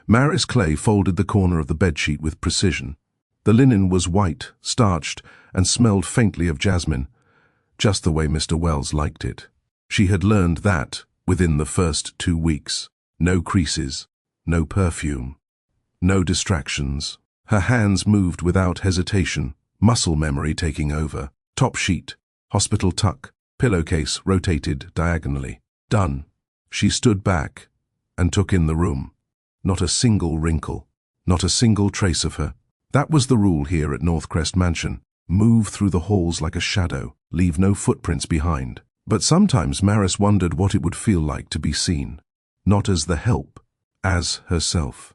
Maris Clay folded the corner of the bedsheet with precision. The linen was white, starched, and smelled faintly of jasmine, just the way Mr. Wells liked it. She had learned that within the first 2 weeks. No creases, no perfume, no distractions. Her hands moved without hesitation, muscle memory taking over. Top sheet, hospital tuck, pillowcase rotated diagonally. Done. She stood back and took in the room. Not a single wrinkle, not a single trace of her. That was the rule here at Northcrest Mansion. Move through the halls like a shadow, leave no footprints behind. But sometimes Maris wondered what it would feel like to be seen. Not as the help, as herself.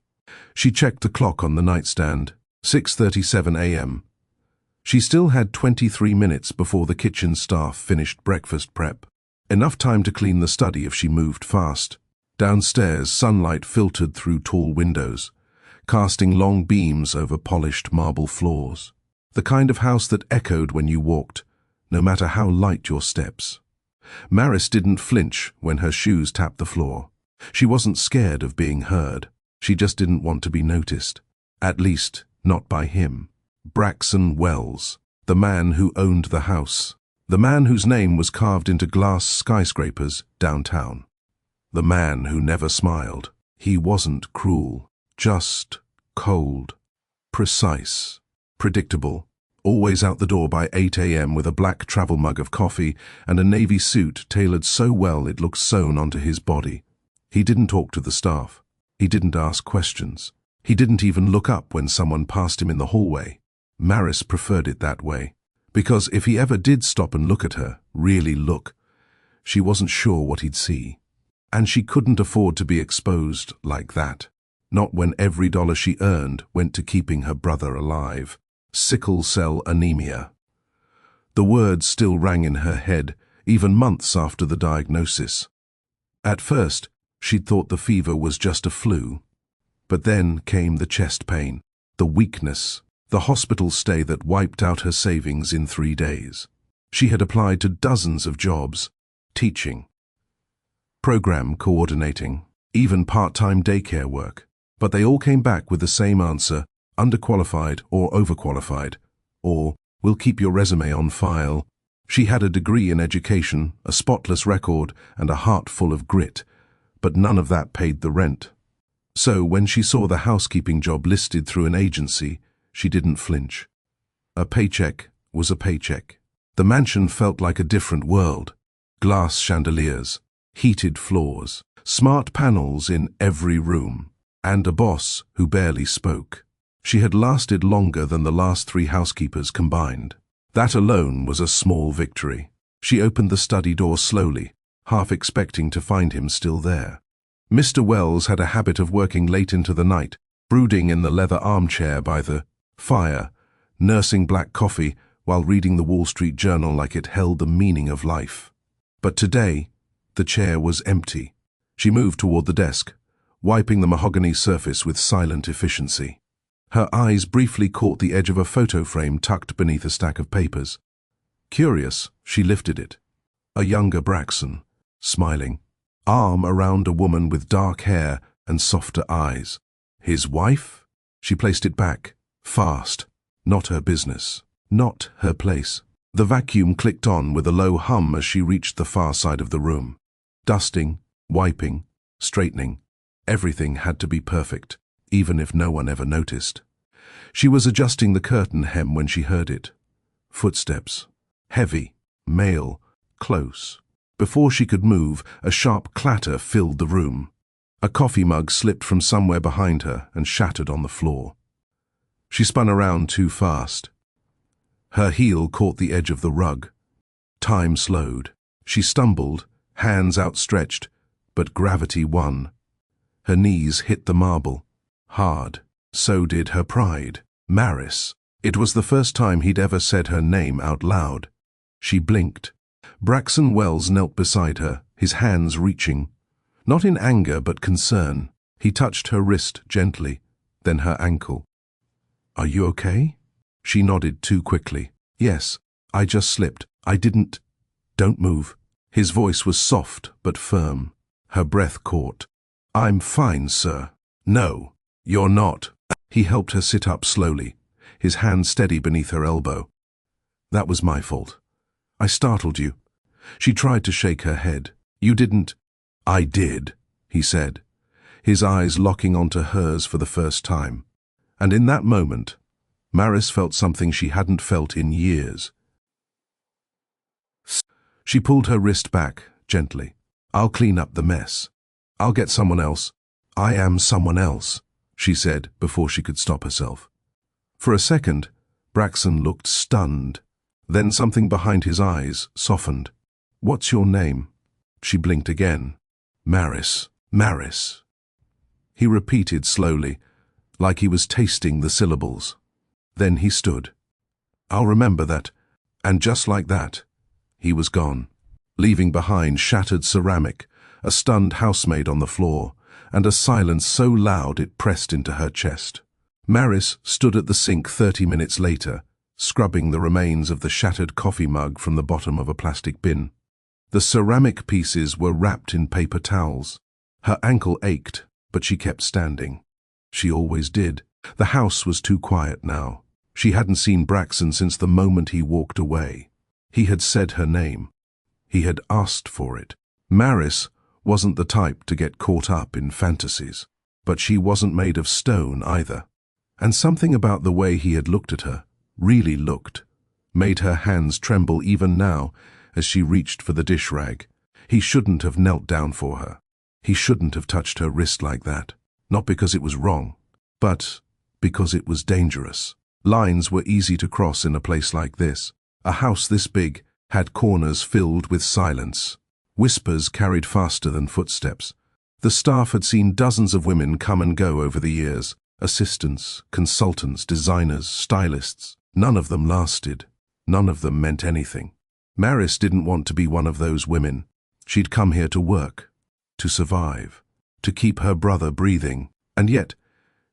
She checked the clock on the nightstand. 6:37 a.m. She still had 23 minutes before the kitchen staff finished breakfast prep. Enough time to clean the study if she moved fast. Downstairs, sunlight filtered through tall windows, casting long beams over polished marble floors. The kind of house that echoed when you walked, no matter how light your steps. Maris didn't flinch when her shoes tapped the floor. She wasn't scared of being heard. She just didn't want to be noticed. At least, not by him. Braxton Wells, the man who owned the house. The man whose name was carved into glass skyscrapers downtown. The man who never smiled. He wasn't cruel, just cold, precise, predictable. Always out the door by 8 a.m. with a black travel mug of coffee and a navy suit tailored so well it looked sewn onto his body. He didn't talk to the staff. He didn't ask questions. He didn't even look up when someone passed him in the hallway. Maris preferred it that way, because if he ever did stop and look at her, really look, she wasn't sure what he'd see. And she couldn't afford to be exposed like that. Not when every dollar she earned went to keeping her brother alive. Sickle cell anemia. The words still rang in her head, even months after the diagnosis. At first, she'd thought the fever was just a flu. But then came the chest pain, the weakness, the hospital stay that wiped out her savings in 3 days. She had applied to dozens of jobs, teaching, program coordinating, even part-time daycare work. But they all came back with the same answer: underqualified or overqualified, or we'll keep your resume on file. She had a degree in education, a spotless record, and a heart full of grit, but none of that paid the rent. So when she saw the housekeeping job listed through an agency, she didn't flinch. A paycheck was a paycheck. The mansion felt like a different world. Glass chandeliers, heated floors, smart panels in every room, and a boss who barely spoke. She had lasted longer than the last 3 housekeepers combined. That alone was a small victory. She opened the study door slowly, half expecting to find him still there. Mr. Wells had a habit of working late into the night, brooding in the leather armchair by the fire, nursing black coffee while reading the Wall Street Journal like it held the meaning of life. But today, the chair was empty. She moved toward the desk, wiping the mahogany surface with silent efficiency. Her eyes briefly caught the edge of a photo frame tucked beneath a stack of papers. Curious, she lifted it. A younger Braxton, smiling, arm around a woman with dark hair and softer eyes. His wife? She placed it back, fast. Not her business. Not her place. The vacuum clicked on with a low hum as she reached the far side of the room. Dusting, wiping, straightening. Everything had to be perfect, even if no one ever noticed. She was adjusting the curtain hem when she heard it. Footsteps. Heavy, male, close. Before she could move, a sharp clatter filled the room. A coffee mug slipped from somewhere behind her and shattered on the floor. She spun around too fast. Her heel caught the edge of the rug. Time slowed. She stumbled, hands outstretched, but gravity won. Her knees hit the marble. Hard. So did her pride. Maris. It was the first time he'd ever said her name out loud. She blinked. Braxton Wells knelt beside her, his hands reaching. Not in anger, but concern. He touched her wrist gently, then her ankle. "Are you okay?" She nodded too quickly. "Yes, I just slipped. I didn't." "Don't move." His voice was soft but firm. Her breath caught. "I'm fine, sir." "No." You're not. He helped her sit up slowly, his hand steady beneath her elbow. That was my fault. I startled you. She tried to shake her head. You didn't. I did, he said, his eyes locking onto hers for the first time. And in that moment, Maris felt something she hadn't felt in years. She pulled her wrist back, gently. I'll clean up the mess. I'll get someone else. I am someone else, she said before she could stop herself. For a second, Braxton looked stunned. Then something behind his eyes softened. What's your name? She blinked again. Maris, Maris. He repeated slowly, like he was tasting the syllables. Then he stood. I'll remember that. And just like that, he was gone, leaving behind shattered ceramic, a stunned housemaid on the floor, and a silence so loud it pressed into her chest. Maris stood at the sink 30 minutes later, scrubbing the remains of the shattered coffee mug from the bottom of a plastic bin. The ceramic pieces were wrapped in paper towels. Her ankle ached, but she kept standing. She always did. The house was too quiet now. She hadn't seen Braxton since the moment he walked away. He had said her name. He had asked for it. Maris wasn't the type to get caught up in fantasies, but she wasn't made of stone either. And something about the way he had looked at her, really looked, made her hands tremble even now as she reached for the dish rag. He shouldn't have knelt down for her. He shouldn't have touched her wrist like that. Not because it was wrong, but because it was dangerous. Lines were easy to cross in a place like this. A house this big had corners filled with silence. Whispers carried faster than footsteps. The staff had seen dozens of women come and go over the years. Assistants, consultants, designers, stylists. None of them lasted. None of them meant anything. Maris didn't want to be one of those women. She'd come here to work, to survive, to keep her brother breathing. And yet,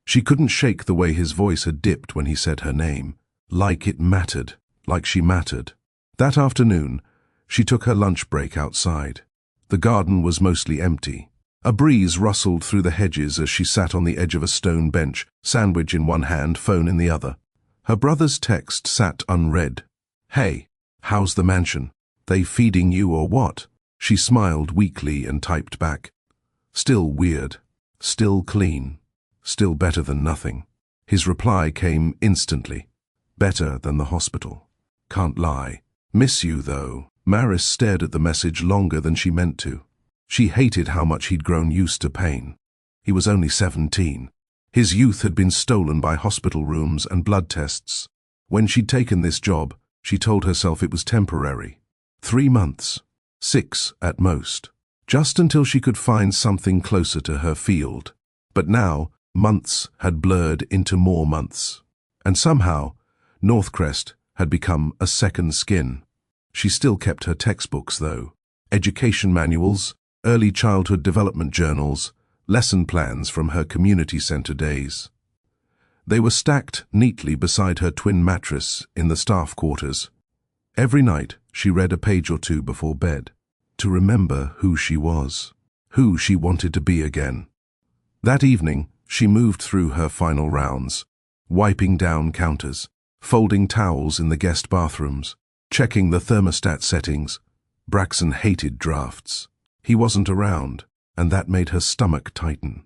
she couldn't shake the way his voice had dipped when he said her name. Like it mattered, like she mattered. That afternoon, she took her lunch break outside. The garden was mostly empty. A breeze rustled through the hedges as she sat on the edge of a stone bench, sandwich in one hand, phone in the other. Her brother's text sat unread. Hey, how's the mansion? They feeding you or what? She smiled weakly and typed back. Still weird. Still clean. Still better than nothing. His reply came instantly. Better than the hospital. Can't lie. Miss you, though. Maris stared at the message longer than she meant to. She hated how much he'd grown used to pain. He was only 17. His youth had been stolen by hospital rooms and blood tests. When she'd taken this job, she told herself it was temporary. 3 months. 6 at most. Just until she could find something closer to her field. But now, months had blurred into more months. And somehow, Northcrest had become a second skin. She still kept her textbooks, though. Education manuals, early childhood development journals, lesson plans from her community center days. They were stacked neatly beside her twin mattress in the staff quarters. Every night, she read a page or two before bed, to remember who she was, who she wanted to be again. That evening, she moved through her final rounds, wiping down counters, folding towels in the guest bathrooms, checking the thermostat settings. Braxton hated drafts. He wasn't around, and that made her stomach tighten.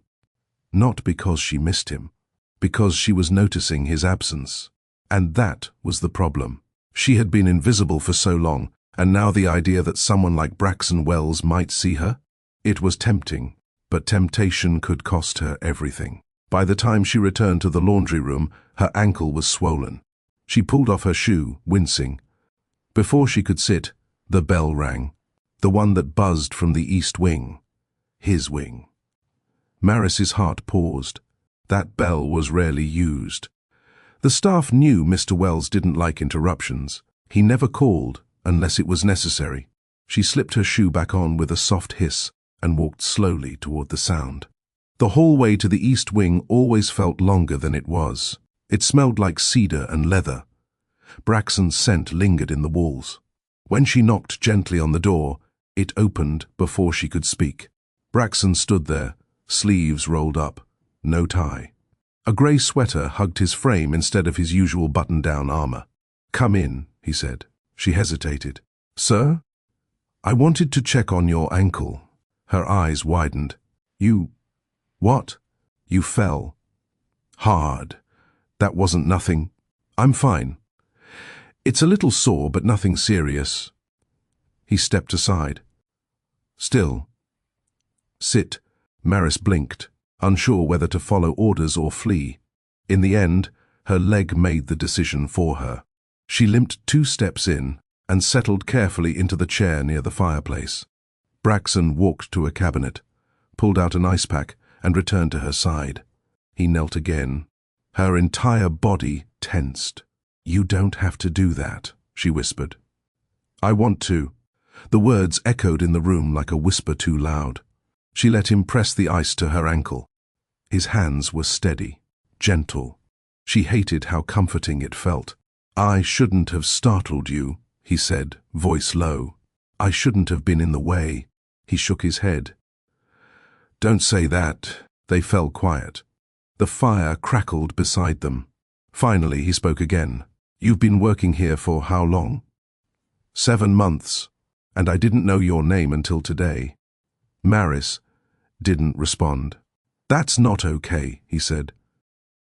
Not because she missed him, because she was noticing his absence. And that was the problem. She had been invisible for so long, and now the idea that someone like Braxton Wells might see her? It was tempting, but temptation could cost her everything. By the time she returned to the laundry room, her ankle was swollen. She pulled off her shoe, wincing. Before she could sit, the bell rang. The one that buzzed from the east wing. His wing. Maris's heart paused. That bell was rarely used. The staff knew Mr. Wells didn't like interruptions. He never called unless it was necessary. She slipped her shoe back on with a soft hiss and walked slowly toward the sound. The hallway to the east wing always felt longer than it was. It smelled like cedar and leather. Braxton's scent lingered in the walls. When she knocked gently on the door, it opened before she could speak. Braxton stood there, sleeves rolled up, no tie. A grey sweater hugged his frame instead of his usual button-down armor. "Come in," he said. She hesitated. "Sir? I wanted to check on your ankle." Her eyes widened. "You... what?" "You fell. Hard. That wasn't nothing." "I'm fine. It's a little sore, but nothing serious." He stepped aside. "Still." "Sit." Maris blinked, unsure whether to follow orders or flee. In the end, her leg made the decision for her. She limped 2 steps in and settled carefully into the chair near the fireplace. Braxton walked to a cabinet, pulled out an ice pack, and returned to her side. He knelt again. Her entire body tensed. "You don't have to do that," she whispered. "I want to." The words echoed in the room like a whisper too loud. She let him press the ice to her ankle. His hands were steady, gentle. She hated how comforting it felt. "I shouldn't have startled you," he said, voice low. "I shouldn't have been in the way." He shook his head. "Don't say that." They fell quiet. The fire crackled beside them. Finally, he spoke again. "You've been working here for how long?" 7 months, and I didn't know your name until today." Maris didn't respond. "That's not okay," he said.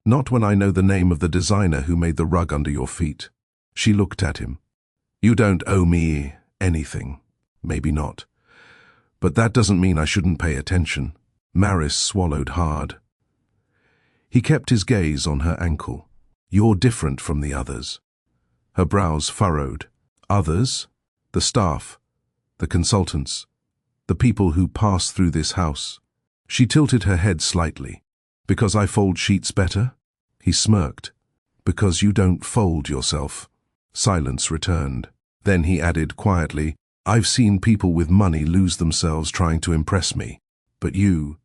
"Not when I know the name of the designer who made the rug under your feet." She looked at him. "You don't owe me anything." "Maybe not. But that doesn't mean I shouldn't pay attention." Maris swallowed hard. He kept his gaze on her ankle. "You're different from the others." Her brows furrowed. "Others?" "The staff, the consultants, the people who pass through this house." She tilted her head slightly. "Because I fold sheets better?" He smirked. "Because you don't fold yourself." Silence returned. Then he added quietly, "I've seen people with money lose themselves trying to impress me. But you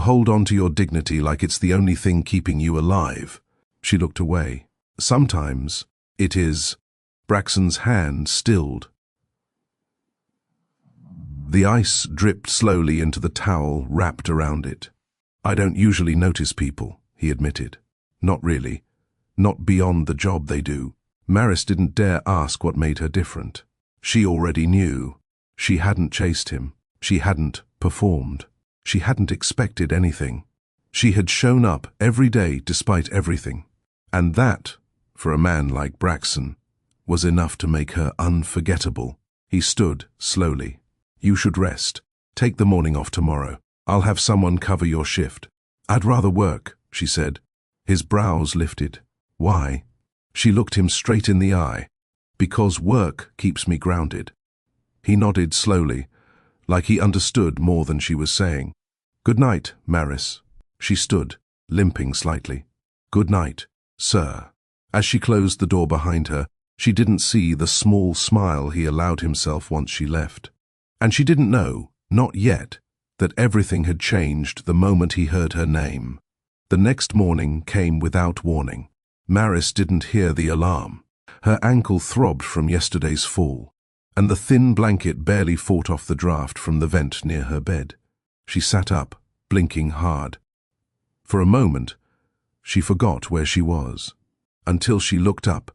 hold on to your dignity like it's the only thing keeping you alive." She looked away. "Sometimes it is." Braxton's hand stilled. The ice dripped slowly into the towel wrapped around it. "I don't usually notice people," he admitted. "Not really. Not beyond the job they do." Maris didn't dare ask what made her different. She already knew. She hadn't chased him. She hadn't performed. She hadn't expected anything. She had shown up every day despite everything. And that, for a man like Braxton, was enough to make her unforgettable. He stood slowly. "You should rest. Take the morning off tomorrow. I'll have someone cover your shift." "I'd rather work," she said. His brows lifted. "Why?" She looked him straight in the eye. "Because work keeps me grounded." He nodded slowly, like he understood more than she was saying. "Good night, Maris." She stood, limping slightly. "Good night, sir." As she closed the door behind her, she didn't see the small smile he allowed himself once she left. And she didn't know, not yet, that everything had changed the moment he heard her name. The next morning came without warning. Maris didn't hear the alarm. Her ankle throbbed from yesterday's fall, and the thin blanket barely fought off the draft from the vent near her bed. She sat up, blinking hard. For a moment, she forgot where she was, until she looked up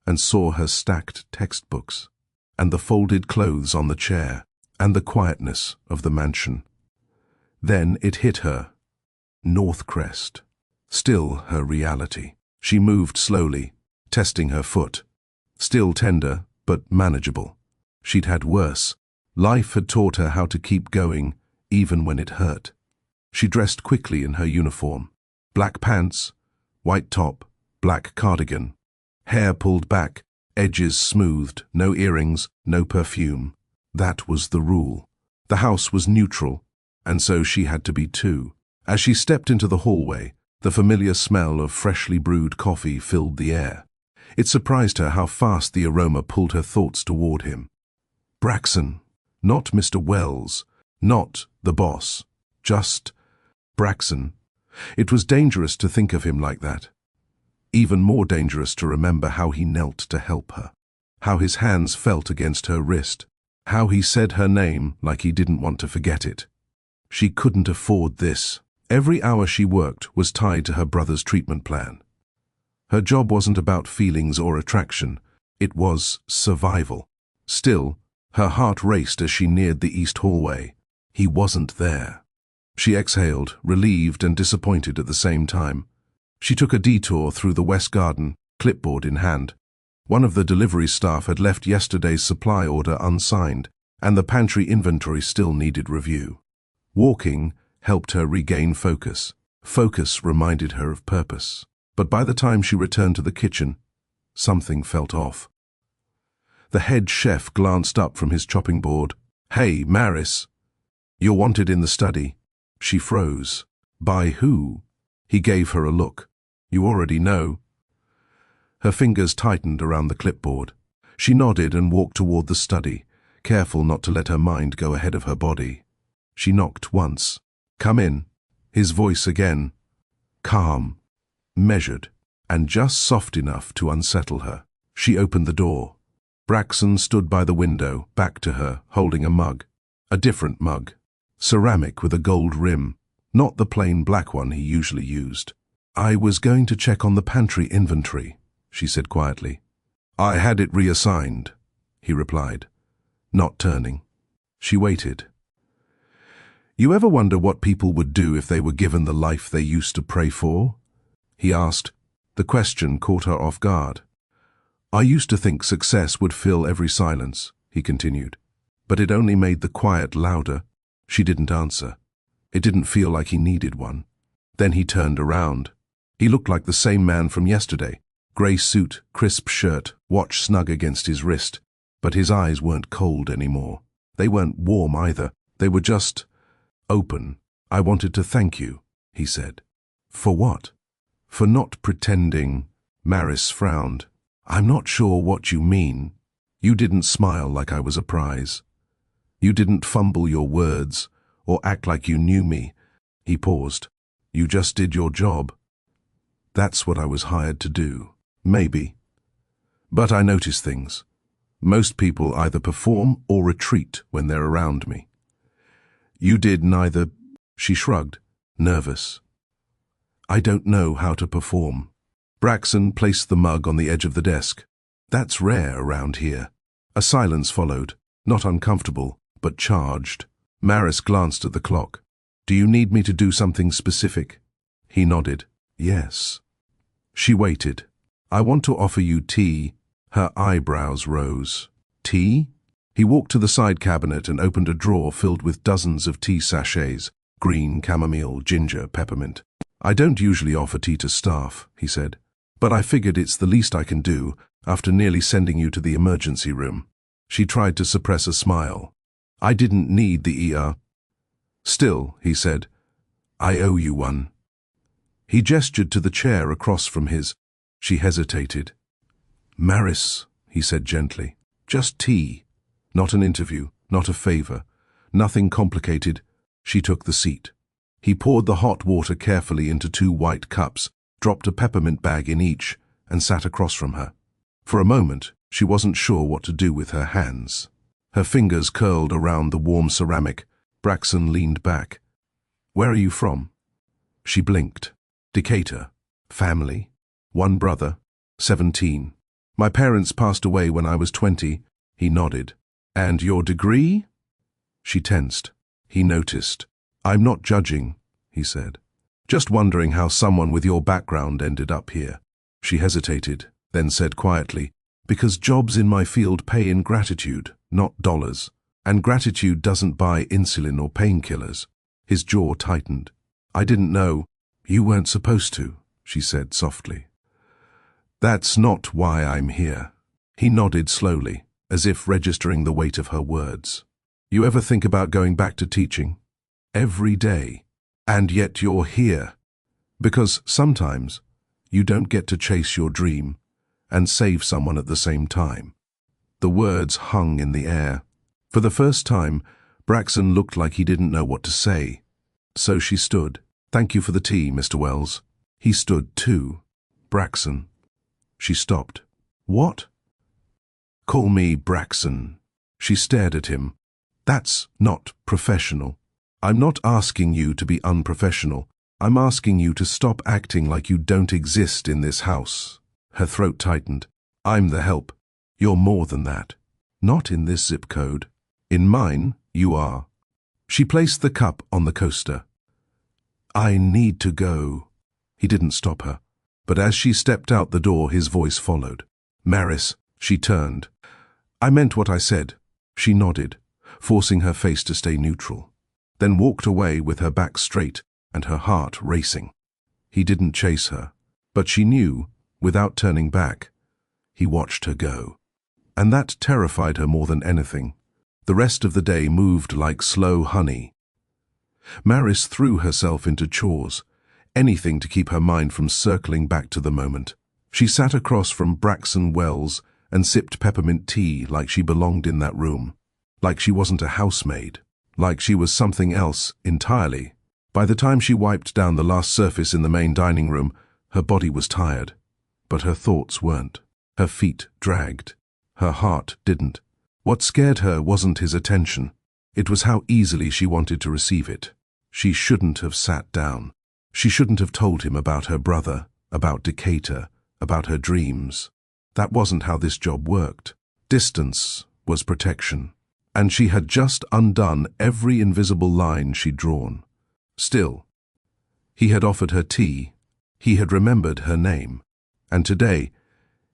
and saw her stacked textbooks, and the folded clothes on the chair, and the quietness of the mansion. Then it hit her. North Crest. Still her reality. She moved slowly, testing her foot. Still tender, but manageable. She'd had worse. Life had taught her how to keep going, even when it hurt. She dressed quickly in her uniform. Black pants, white top, black cardigan. Hair pulled back, edges smoothed, no earrings, no perfume. That was the rule. The house was neutral, and so she had to be too. As she stepped into the hallway, the familiar smell of freshly brewed coffee filled the air. It surprised her how fast the aroma pulled her thoughts toward him. Braxton, not Mr. Wells, not the boss, just Braxton. It was dangerous to think of him like that. Even more dangerous to remember how he knelt to help her, how his hands felt against her wrist, how he said her name like he didn't want to forget it. She couldn't afford this Every hour she worked was tied to her brother's treatment plan. Her job wasn't about feelings or attraction. It was survival. Still, her heart raced as she neared the east hallway. He wasn't there. She exhaled, relieved and disappointed at the same time. She took a detour through the west garden, clipboard in hand. One of the delivery staff had left yesterday's supply order unsigned, and the pantry inventory still needed review. Walking helped her regain focus. Focus reminded her of purpose. But by the time she returned to the kitchen, something felt off. The head chef glanced up from his chopping board. "Hey, Maris, you're wanted in the study." She froze. "By who?" He gave her a look. "You already know." Her fingers tightened around the clipboard. She nodded and walked toward the study, careful not to let her mind go ahead of her body. She knocked once. "Come in." His voice again. Calm, measured, and just soft enough to unsettle her. She opened the door. Braxton stood by the window, back to her, holding a mug. A different mug. Ceramic with a gold rim, not the plain black one he usually used. "I was going to check on the pantry inventory," she said quietly. "I had it reassigned," he replied, not turning. She waited. "You ever wonder what people would do if they were given the life they used to pray for?" he asked. The question caught her off guard. "I used to think success would fill every silence," he continued, "but it only made the quiet louder." She didn't answer. It didn't feel like he needed one. Then he turned around. He looked like the same man from yesterday. Grey suit, crisp shirt, watch snug against his wrist. But his eyes weren't cold anymore. They weren't warm either. They were just open. "I wanted to thank you," he said. "For what?" "For not pretending." Maris frowned. "I'm not sure what you mean. You didn't smile like I was a prize. You didn't fumble your words or act like you knew me." He paused. "You just did your job." "That's what I was hired to do." "Maybe. But I notice things. Most people either perform or retreat when they're around me." "You did neither." She shrugged, nervous. "I don't know how to perform." Braxton placed the mug on the edge of the desk. "That's rare around here." A silence followed, not uncomfortable, but charged. Maris glanced at the clock. "Do you need me to do something specific?" He nodded. "Yes." She waited. "I want to offer you tea." Her eyebrows rose. "Tea?" He walked to the side cabinet and opened a drawer filled with dozens of tea sachets, green, chamomile, ginger, peppermint. "I don't usually offer tea to staff," he said, "but I figured it's the least I can do after nearly sending you to the emergency room." She tried to suppress a smile. "I didn't need the ER. Still," he said, "I owe you one." He gestured to the chair across from his. She hesitated. "Maris," he said gently, "just tea. Not an interview, not a favor, nothing complicated." She took the seat. He poured the hot water carefully into 2 white cups, dropped a peppermint bag in each, and sat across from her. For a moment, she wasn't sure what to do with her hands. Her fingers curled around the warm ceramic. Braxton leaned back. "Where are you from?" She blinked. "Decatur. Family?" "One brother, 17. My parents passed away when I was 20. He nodded. "And your degree?" She tensed. He noticed. "I'm not judging," he said. "Just wondering how someone with your background ended up here." She hesitated, then said quietly, "Because jobs in my field pay in gratitude, not dollars. And gratitude doesn't buy insulin or painkillers." His jaw tightened. "I didn't know." "You weren't supposed to," she said softly. "That's not why I'm here." He nodded slowly, as if registering the weight of her words. "You ever think about going back to teaching?" "Every day. And yet you're here. Because sometimes you don't get to chase your dream and save someone at the same time." The words hung in the air. For the first time, Braxton looked like he didn't know what to say. So she stood. "Thank you for the tea, Mr. Wells." He stood too. "Braxton." She stopped. "What?" "Call me Braxton." She stared at him. "That's not professional." "I'm not asking you to be unprofessional. I'm asking you to stop acting like you don't exist in this house. Her throat tightened. I'm the help. You're more than that. Not in this zip code. In mine, you are. She placed the cup on the coaster. I need to go. He didn't stop her, but as she stepped out the door, his voice followed. Maris, she turned. I meant what I said. She nodded, forcing her face to stay neutral, then walked away with her back straight and her heart racing. He didn't chase her, but she knew, without turning back. He watched her go. And that terrified her more than anything. The rest of the day moved like slow honey. Maris threw herself into chores, anything to keep her mind from circling back to the moment. She sat across from Braxton Wells and sipped peppermint tea like she belonged in that room, like she wasn't a housemaid, like she was something else entirely. By the time she wiped down the last surface in the main dining room, her body was tired, but her thoughts weren't. Her feet dragged. Her heart didn't. What scared her wasn't his attention. It was how easily she wanted to receive it. She shouldn't have sat down. She shouldn't have told him about her brother, about Decatur, about her dreams. That wasn't how this job worked. Distance was protection, and she had just undone every invisible line she'd drawn. Still, he had offered her tea. He had remembered her name. And today,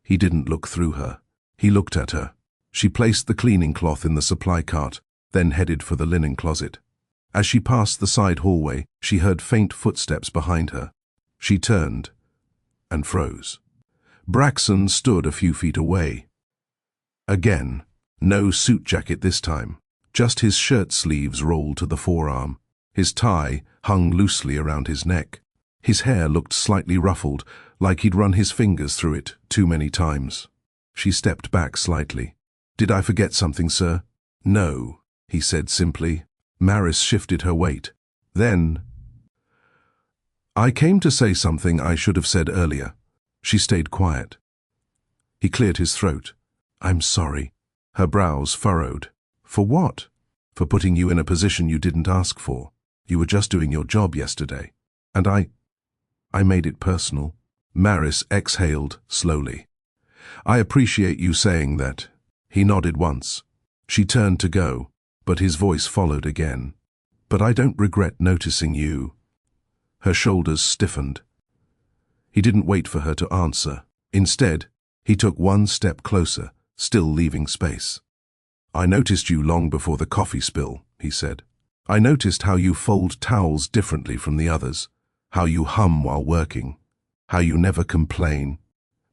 he didn't look through her. He looked at her. She placed the cleaning cloth in the supply cart, then headed for the linen closet. As she passed the side hallway, she heard faint footsteps behind her. She turned and froze. Braxton stood a few feet away. Again, no suit jacket this time, just his shirt sleeves rolled to the forearm. His tie hung loosely around his neck. His hair looked slightly ruffled, like he'd run his fingers through it too many times. She stepped back slightly. Did I forget something, sir? No, he said simply. Maris shifted her weight. Then, I came to say something I should have said earlier. She stayed quiet. He cleared his throat. I'm sorry. Her brows furrowed. For what? For putting you in a position you didn't ask for. You were just doing your job yesterday. And I made it personal. Maris exhaled slowly. I appreciate you saying that. He nodded once. She turned to go, but his voice followed again. But I don't regret noticing you. Her shoulders stiffened. He didn't wait for her to answer. Instead, he took one step closer, still leaving space. I noticed you long before the coffee spill, he said. I noticed how you fold towels differently from the others, how you hum while working, how you never complain.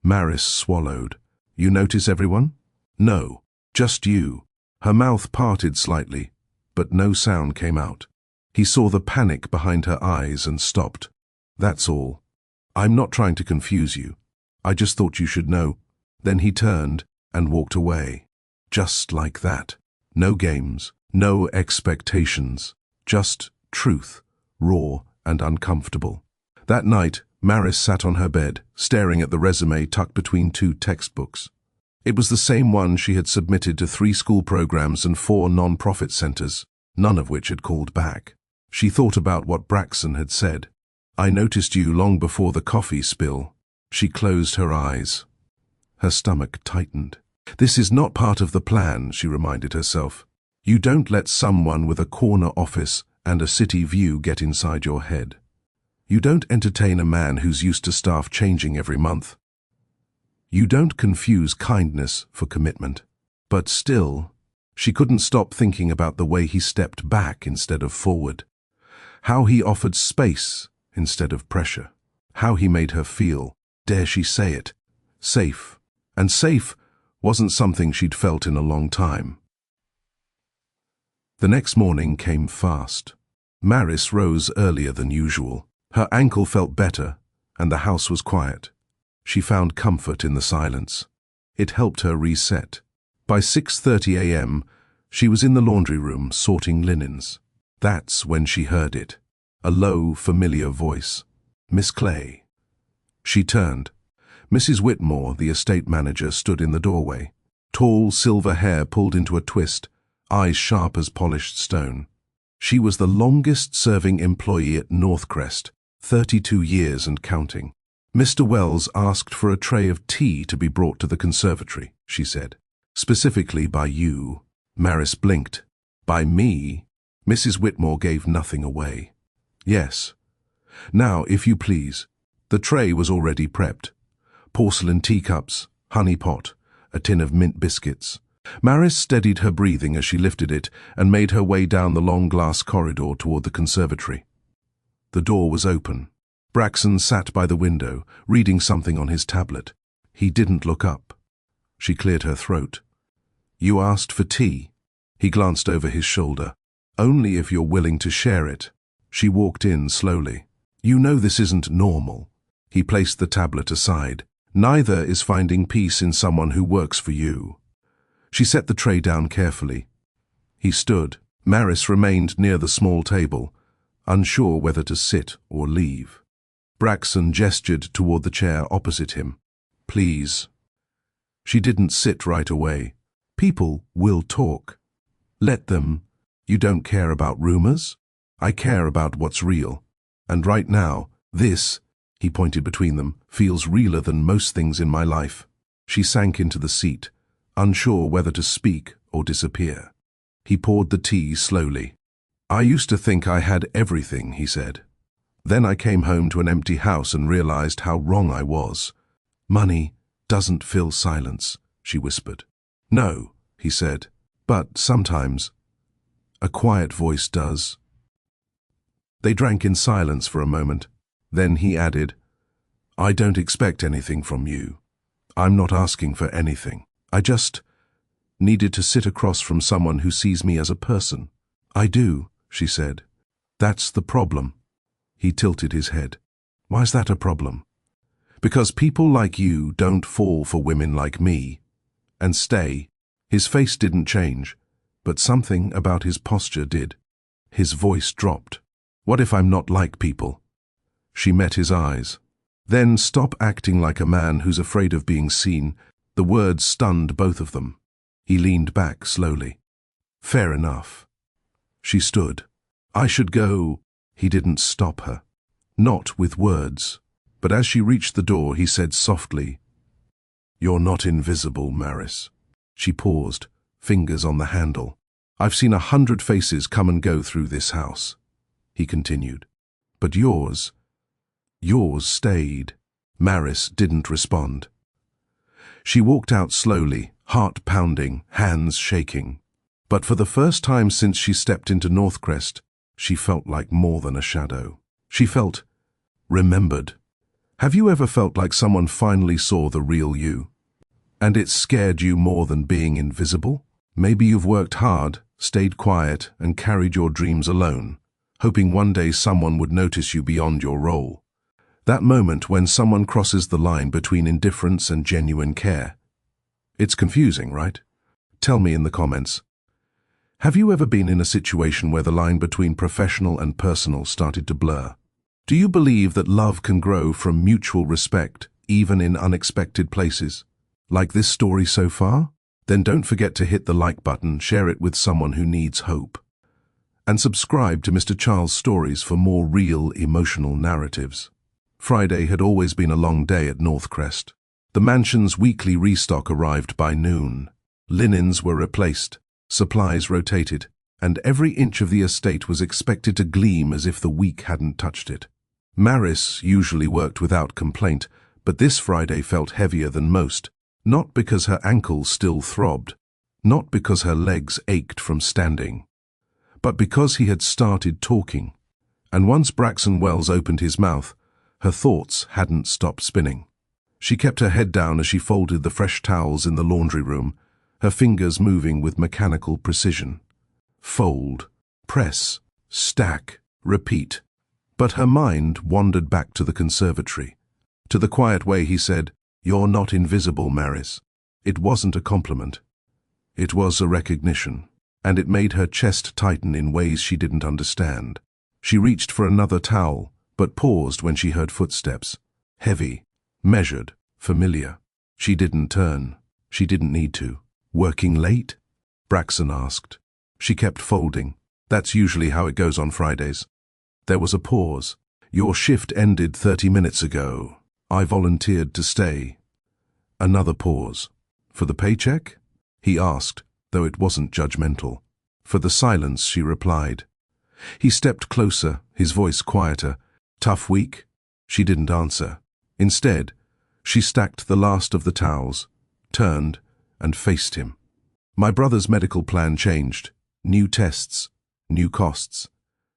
Maris swallowed. You notice everyone? No, just you. Her mouth parted slightly, but no sound came out. He saw the panic behind her eyes and stopped. That's all. I'm not trying to confuse you. I just thought you should know. Then he turned and walked away. Just like that. No games, no expectations. Just truth, raw and uncomfortable. That night, Maris sat on her bed, staring at the resume tucked between two textbooks. It was the same one she had submitted to 3 school programs and 4 non-profit centers, none of which had called back. She thought about what Braxton had said. I noticed you long before the coffee spill. She closed her eyes. Her stomach tightened. This is not part of the plan, she reminded herself. You don't let someone with a corner office and a city view get inside your head. You don't entertain a man who's used to staff changing every month. You don't confuse kindness for commitment. But still, she couldn't stop thinking about the way he stepped back instead of forward. How he offered space instead of pressure. How he made her feel, dare she say it, safe. And safe wasn't something she'd felt in a long time. The next morning came fast. Maris rose earlier than usual. Her ankle felt better, and the house was quiet. She found comfort in the silence. It helped her reset. By 6:30 a.m., she was in the laundry room sorting linens. That's when she heard it. A low, familiar voice. Miss Clay. She turned. Mrs. Whitmore, the estate manager, stood in the doorway. Tall, silver hair pulled into a twist, eyes sharp as polished stone. She was the longest-serving employee at Northcrest, 32 years and counting. Mr. Wells asked for a tray of tea to be brought to the conservatory, she said. Specifically by you. Maris blinked. By me? Mrs. Whitmore gave nothing away. Yes. Now, if you please. The tray was already prepped. Porcelain teacups, honey pot, a tin of mint biscuits. Maris steadied her breathing as she lifted it and made her way down the long glass corridor toward the conservatory. The door was open. Braxton sat by the window, reading something on his tablet. He didn't look up. She cleared her throat. You asked for tea. He glanced over his shoulder. Only if you're willing to share it. She walked in slowly. You know this isn't normal. He placed the tablet aside. Neither is finding peace in someone who works for you. She set the tray down carefully. He stood. Maris remained near the small table, unsure whether to sit or leave. Braxton gestured toward the chair opposite him. Please. She didn't sit right away. People will talk. Let them. You don't care about rumors? I care about what's real. And right now, this, he pointed between them, feels realer than most things in my life. She sank into the seat, unsure whether to speak or disappear. He poured the tea slowly. I used to think I had everything, he said. Then I came home to an empty house and realized how wrong I was. Money doesn't fill silence, she whispered. No, he said, but sometimes a quiet voice does. They drank in silence for a moment. Then he added, I don't expect anything from you. I'm not asking for anything. I just needed to sit across from someone who sees me as a person. I do, she said. That's the problem. He tilted his head. Why's that a problem? Because people like you don't fall for women like me. And stay. His face didn't change, but something about his posture did. His voice dropped. What if I'm not like people? She met his eyes. Then stop acting like a man who's afraid of being seen. The words stunned both of them. He leaned back slowly. Fair enough. She stood. I should go. He didn't stop her. Not with words. But as she reached the door, he said softly, You're not invisible, Maris. She paused, fingers on the handle. I've seen 100 faces come and go through this house, he continued. But yours stayed. Maris didn't respond. She walked out slowly, heart pounding, hands shaking. But for the first time since she stepped into Northcrest, she felt like more than a shadow. She felt remembered. Have you ever felt like someone finally saw the real you? And it scared you more than being invisible? Maybe you've worked hard, stayed quiet, and carried your dreams alone, hoping one day someone would notice you beyond your role. That moment when someone crosses the line between indifference and genuine care. It's confusing, right? Tell me in the comments. Have you ever been in a situation where the line between professional and personal started to blur? Do you believe that love can grow from mutual respect, even in unexpected places? Like this story so far? Then don't forget to hit the like button, share it with someone who needs hope. And subscribe to Mr. Charles Stories for more real, emotional narratives. Friday had always been a long day at Northcrest. The mansion's weekly restock arrived by noon. Linens were replaced, supplies rotated, and every inch of the estate was expected to gleam as if the week hadn't touched it. Maris usually worked without complaint, but this Friday felt heavier than most, not because her ankles still throbbed, not because her legs ached from standing, but because he had started talking. And once Braxton Wells opened his mouth, her thoughts hadn't stopped spinning. She kept her head down as she folded the fresh towels in the laundry room, her fingers moving with mechanical precision. Fold, press, stack, repeat. But her mind wandered back to the conservatory, to the quiet way he said, You're not invisible, Maris. It wasn't a compliment. It was a recognition, and it made her chest tighten in ways she didn't understand. She reached for another towel, but paused when she heard footsteps. Heavy, measured, familiar. She didn't turn. She didn't need to. Working late? Braxton asked. She kept folding. That's usually how it goes on Fridays. There was a pause. Your shift ended 30 minutes ago. I volunteered to stay. Another pause. For the paycheck? He asked, though it wasn't judgmental. For the silence, she replied. He stepped closer, his voice quieter. Tough week? She didn't answer. Instead, she stacked the last of the towels, turned, and faced him. My brother's medical plan changed. New tests, new costs.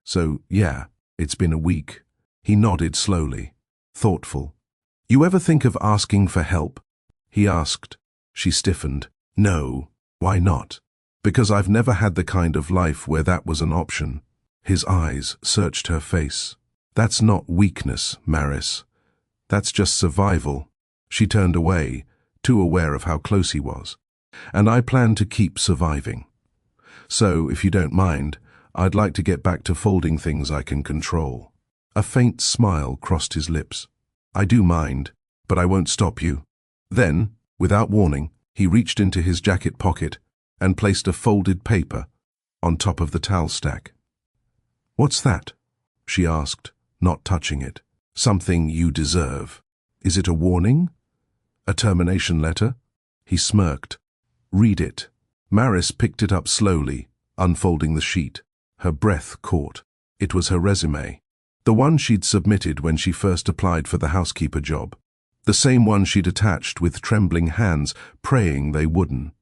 So, yeah, it's been a week. He nodded slowly, thoughtful. You ever think of asking for help? He asked. She stiffened. No. Why not? Because I've never had the kind of life where that was an option. His eyes searched her face. That's not weakness, Maris. That's just survival. She turned away, too aware of how close he was. And I plan to keep surviving. So, if you don't mind, I'd like to get back to folding things I can control. A faint smile crossed his lips. I do mind, but I won't stop you. Then, without warning, he reached into his jacket pocket and placed a folded paper on top of the towel stack. What's that? She asked, not touching it. Something you deserve. Is it a warning? A termination letter? He smirked. Read it. Maris picked it up slowly, unfolding the sheet. Her breath caught. It was her resume. The one she'd submitted when she first applied for the housekeeper job. The same one she'd attached with trembling hands, praying they wouldn't.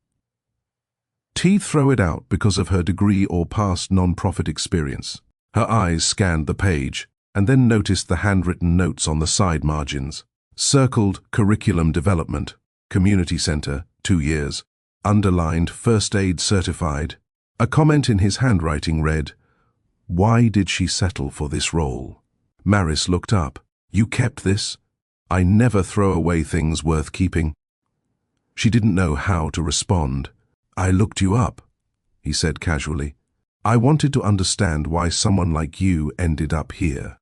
Throw it out because of her degree or past non-profit experience. Her eyes scanned the page, and then noticed the handwritten notes on the side margins. Circled curriculum development, community center, 2 years. Underlined first aid certified. A comment in his handwriting read, Why did she settle for this role? Maris looked up. You kept this? I never throw away things worth keeping. She didn't know how to respond. I looked you up, he said casually. I wanted to understand why someone like you ended up here.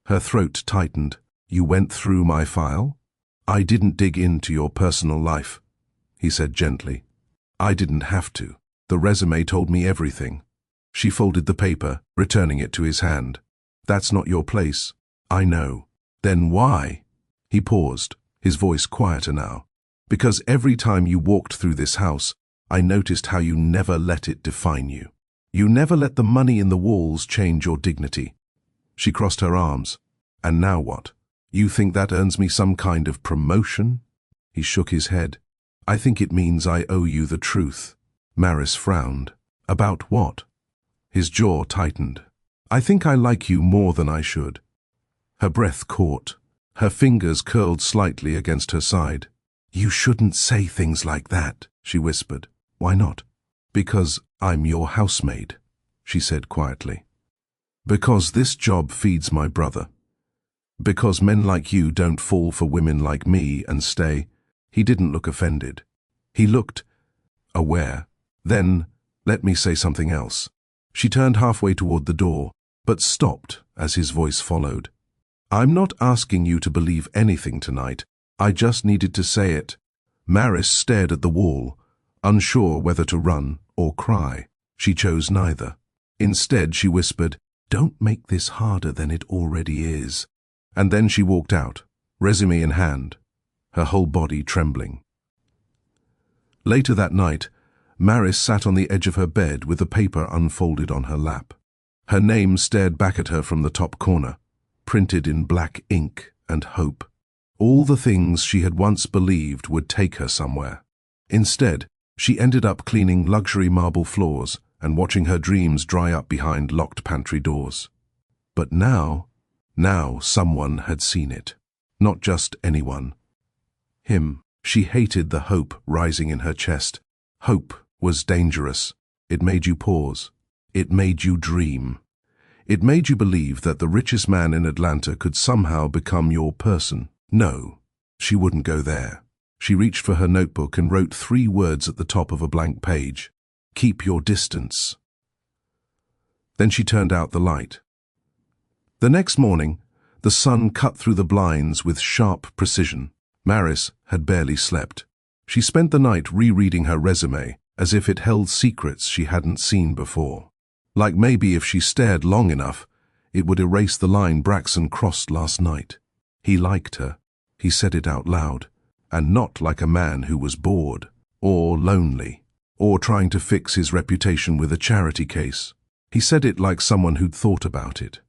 Her throat tightened. You went through my file? I didn't dig into your personal life, he said gently. I didn't have to. The resume told me everything. She folded the paper, returning it to his hand. That's not your place. I know. Then why? He paused, his voice quieter now. Because every time you walked through this house, I noticed how you never let it define you. You never let the money in the walls change your dignity. She crossed her arms. And now what? You think that earns me some kind of promotion? He shook his head. I think it means I owe you the truth. Maris frowned. About what? His jaw tightened. I think I like you more than I should. Her breath caught. Her fingers curled slightly against her side. You shouldn't say things like that, she whispered. Why not? Because I'm your housemaid, she said quietly. Because this job feeds my brother. Because men like you don't fall for women like me and stay. He didn't look offended. He looked aware. Then, let me say something else. She turned halfway toward the door, but stopped as his voice followed. I'm not asking you to believe anything tonight. I just needed to say it. Maris stared at the wall, unsure whether to run or cry. She chose neither. Instead, she whispered, Don't make this harder than it already is. And then she walked out, resume in hand, her whole body trembling. Later that night, Maris sat on the edge of her bed with the paper unfolded on her lap. Her name stared back at her from the top corner, printed in black ink and hope. All the things she had once believed would take her somewhere. Instead, she ended up cleaning luxury marble floors and watching her dreams dry up behind locked pantry doors. But now someone had seen it. Not just anyone. Him. She hated the hope rising in her chest. Hope was dangerous. It made you pause. It made you dream. It made you believe that the richest man in Atlanta could somehow become your person. No, she wouldn't go there. She reached for her notebook and wrote 3 words at the top of a blank page. Keep your distance. Then she turned out the light. The next morning, the sun cut through the blinds with sharp precision. Maris had barely slept. She spent the night rereading her resume as if it held secrets she hadn't seen before. Like maybe if she stared long enough, It would erase the line Braxton crossed last night. He liked her. He said it out loud, and not like a man who was bored, or lonely, or trying to fix his reputation with a charity case. He said it like someone who'd thought about it.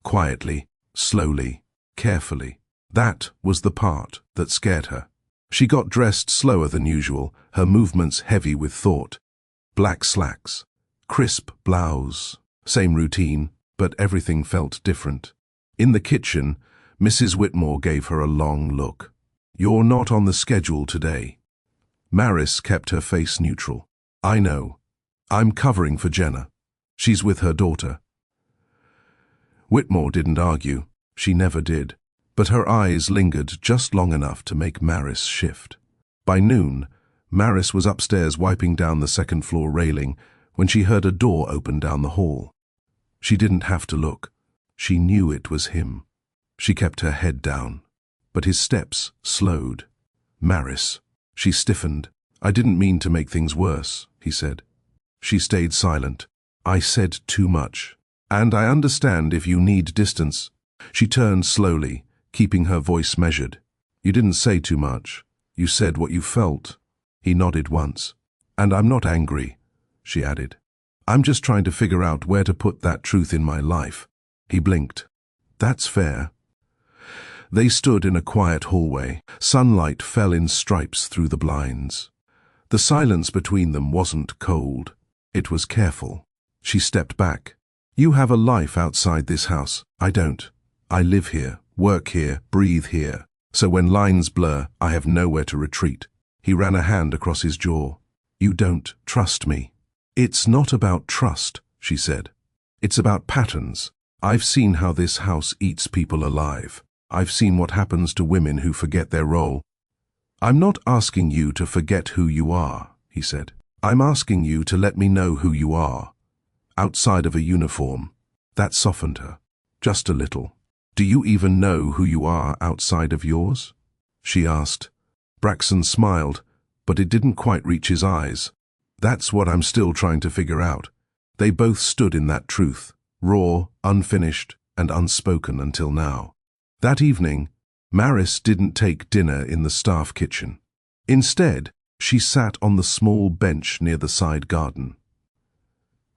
Quietly, slowly, carefully. That was the part that scared her. She got dressed slower than usual, her movements heavy with thought. Black slacks, crisp blouse, same routine, but everything felt different. In the kitchen, Mrs. Whitmore gave her a long look. "You're not on the schedule today." Maris kept her face neutral. "I know. I'm covering for Jenna. She's with her daughter." Whitmore didn't argue. She never did. But her eyes lingered just long enough to make Maris shift. By noon, Maris was upstairs wiping down the second-floor railing when she heard a door open down the hall. She didn't have to look. She knew it was him. She kept her head down, but his steps slowed. "Maris." She stiffened. "I didn't mean to make things worse," he said. She stayed silent. "I said too much. And I understand if you need distance." She turned slowly, keeping her voice measured. "You didn't say too much. You said what you felt." He nodded once. "And I'm not angry," she added. "I'm just trying to figure out where to put that truth in my life." He blinked. "That's fair." They stood in a quiet hallway. Sunlight fell in stripes through the blinds. The silence between them wasn't cold. It was careful. She stepped back. "You have a life outside this house. I don't. I live here, work here, breathe here. So when lines blur, I have nowhere to retreat." He ran a hand across his jaw. "You don't trust me." "It's not about trust," she said. "It's about patterns. I've seen how this house eats people alive. I've seen what happens to women who forget their role." "I'm not asking you to forget who you are," he said. "I'm asking you to let me know who you are. Outside of a uniform." That softened her. Just a little. "Do you even know who you are outside of yours?" she asked. Braxton smiled, but it didn't quite reach his eyes. "That's what I'm still trying to figure out." They both stood in that truth, raw, unfinished, and unspoken until now. That evening, Maris didn't take dinner in the staff kitchen. Instead, she sat on the small bench near the side garden.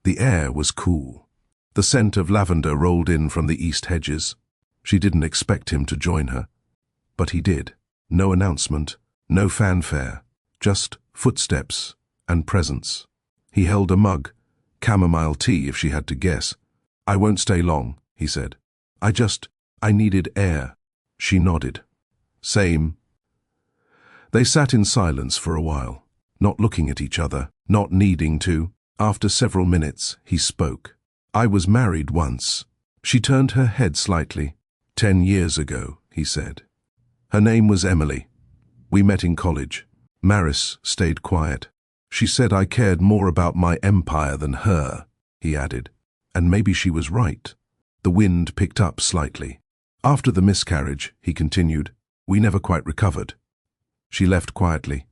The air was cool. The scent of lavender rolled in from the east hedges. She didn't expect him to join her. But he did. No announcement, no fanfare, just footsteps and presence. He held a mug, chamomile tea if she had to guess. "I won't stay long," he said. I needed air." She nodded. "Same." They sat in silence for a while, not looking at each other, not needing to. After several minutes, he spoke. "I was married once." She turned her head slightly. 10 years ago, he said. "Her name was Emily. We met in college." Maris stayed quiet. "She said I cared more about my empire than her," he added. And maybe she was right. The wind picked up slightly. "After the miscarriage," he continued, "we never quite recovered." She left quietly.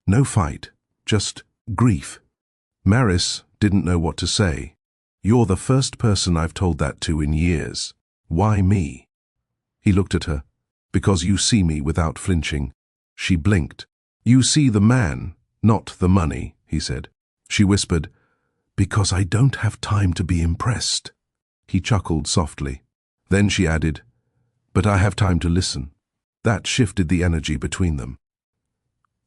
No fight, just grief. Maris didn't know what to say. "You're the first person I've told that to in years. Why me?" He looked at her. "Because you see me without flinching." She blinked. "You see the man, not the money," he said. She whispered, "Because I don't have time to be impressed." He chuckled softly. Then she added, "But I have time to listen." That shifted the energy between them.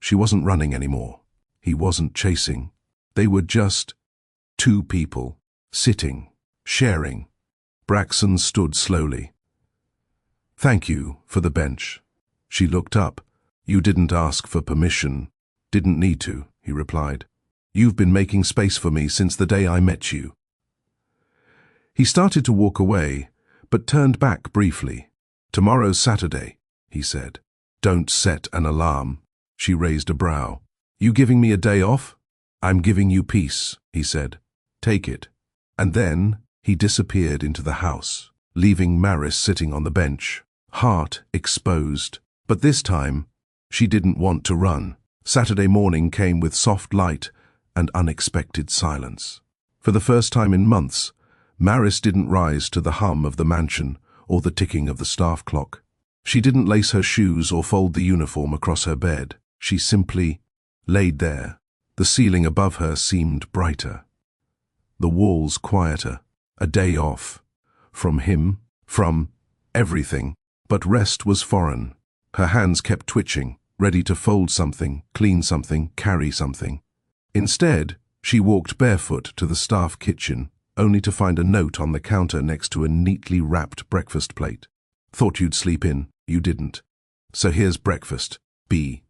She wasn't running anymore. He wasn't chasing. They were just two people, sitting, sharing. Braxton stood slowly. "Thank you for the bench." She looked up. "You didn't ask for permission." "Didn't need to," he replied. "You've been making space for me since the day I met you." He started to walk away, but turned back briefly. "Tomorrow's Saturday," he said. "Don't set an alarm." She raised a brow. "You giving me a day off?" "I'm giving you peace," he said. "Take it." And then he disappeared into the house, leaving Maris sitting on the bench, heart exposed. But this time, she didn't want to run. Saturday morning came with soft light and unexpected silence. For the first time in months, Maris didn't rise to the hum of the mansion or the ticking of the staff clock. She didn't lace her shoes or fold the uniform across her bed. She simply laid there. The ceiling above her seemed brighter, the walls quieter, a day off. From him, from everything. But rest was foreign. Her hands kept twitching, ready to fold something, clean something, carry something. Instead, she walked barefoot to the staff kitchen, only to find a note on the counter next to a neatly wrapped breakfast plate. Thought you'd sleep in, you didn't. So here's breakfast, B.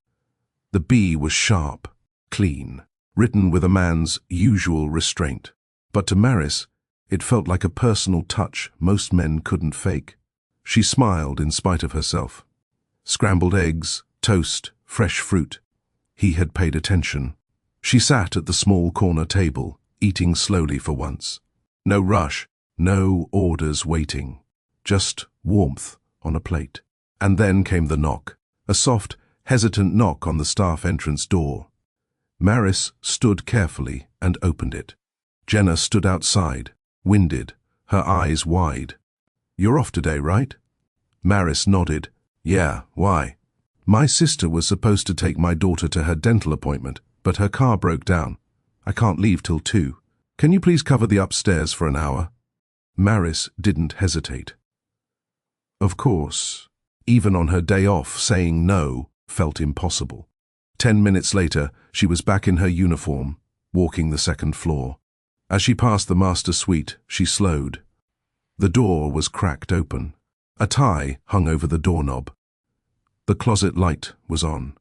The B was sharp, clean, written with a man's usual restraint. But to Maris, it felt like a personal touch most men couldn't fake. She smiled in spite of herself. Scrambled eggs, toast, fresh fruit. He had paid attention. She sat at the small corner table, eating slowly for once. No rush, no orders waiting. Just warmth on a plate. And then came the knock. A soft, hesitant knock on the staff entrance door. Maris stood carefully and opened it. Jenna stood outside, winded, her eyes wide. "You're off today, right?" Maris nodded. "Yeah, why?" "My sister was supposed to take my daughter to her dental appointment, but her car broke down. I can't leave till 2. Can you please cover the upstairs for an hour?" Maris didn't hesitate. Of course, even on her day off, saying no felt impossible. 10 minutes later, she was back in her uniform, walking the second floor. As she passed the master suite, she slowed. The door was cracked open. A tie hung over the doorknob. The closet light was on.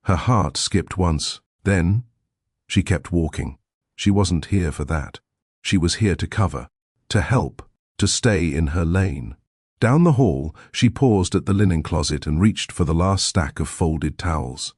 Her heart skipped once. Then, she kept walking. She wasn't here for that. She was here to cover, to help, to stay in her lane. Down the hall, she paused at the linen closet and reached for the last stack of folded towels.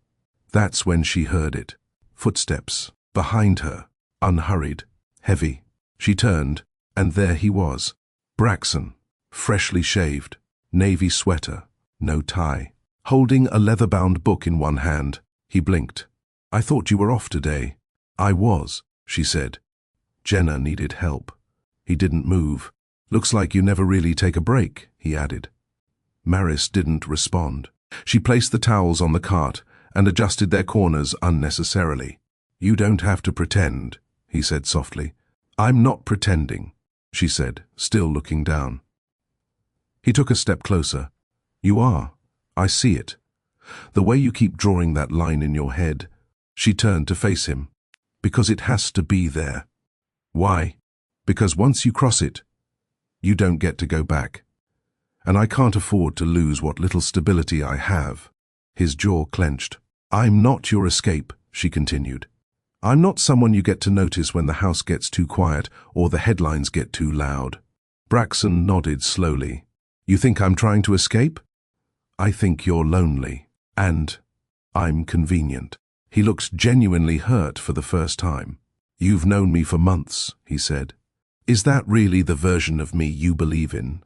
That's when she heard it. Footsteps, behind her, unhurried, heavy. She turned, and there he was. Braxton, freshly shaved, navy sweater, no tie. Holding a leather-bound book in one hand, he blinked. "I thought you were off today." "I was," she said. Jenna needed help. He didn't move. "Looks like you never really take a break," he added. Maris didn't respond. She placed the towels on the cart and adjusted their corners unnecessarily. "You don't have to pretend," he said softly. "I'm not pretending," she said, still looking down. He took a step closer. "You are. I see it. The way you keep drawing that line in your head." She turned to face him. "Because it has to be there." "Why?" "Because once you cross it, you don't get to go back. And I can't afford to lose what little stability I have." His jaw clenched. "I'm not your escape," she continued. "I'm not someone you get to notice when the house gets too quiet or the headlines get too loud." Braxton nodded slowly. "You think I'm trying to escape?" "I think you're lonely. And I'm convenient." He looked genuinely hurt for the first time. "You've known me for months," he said. "Is that really the version of me you believe in?"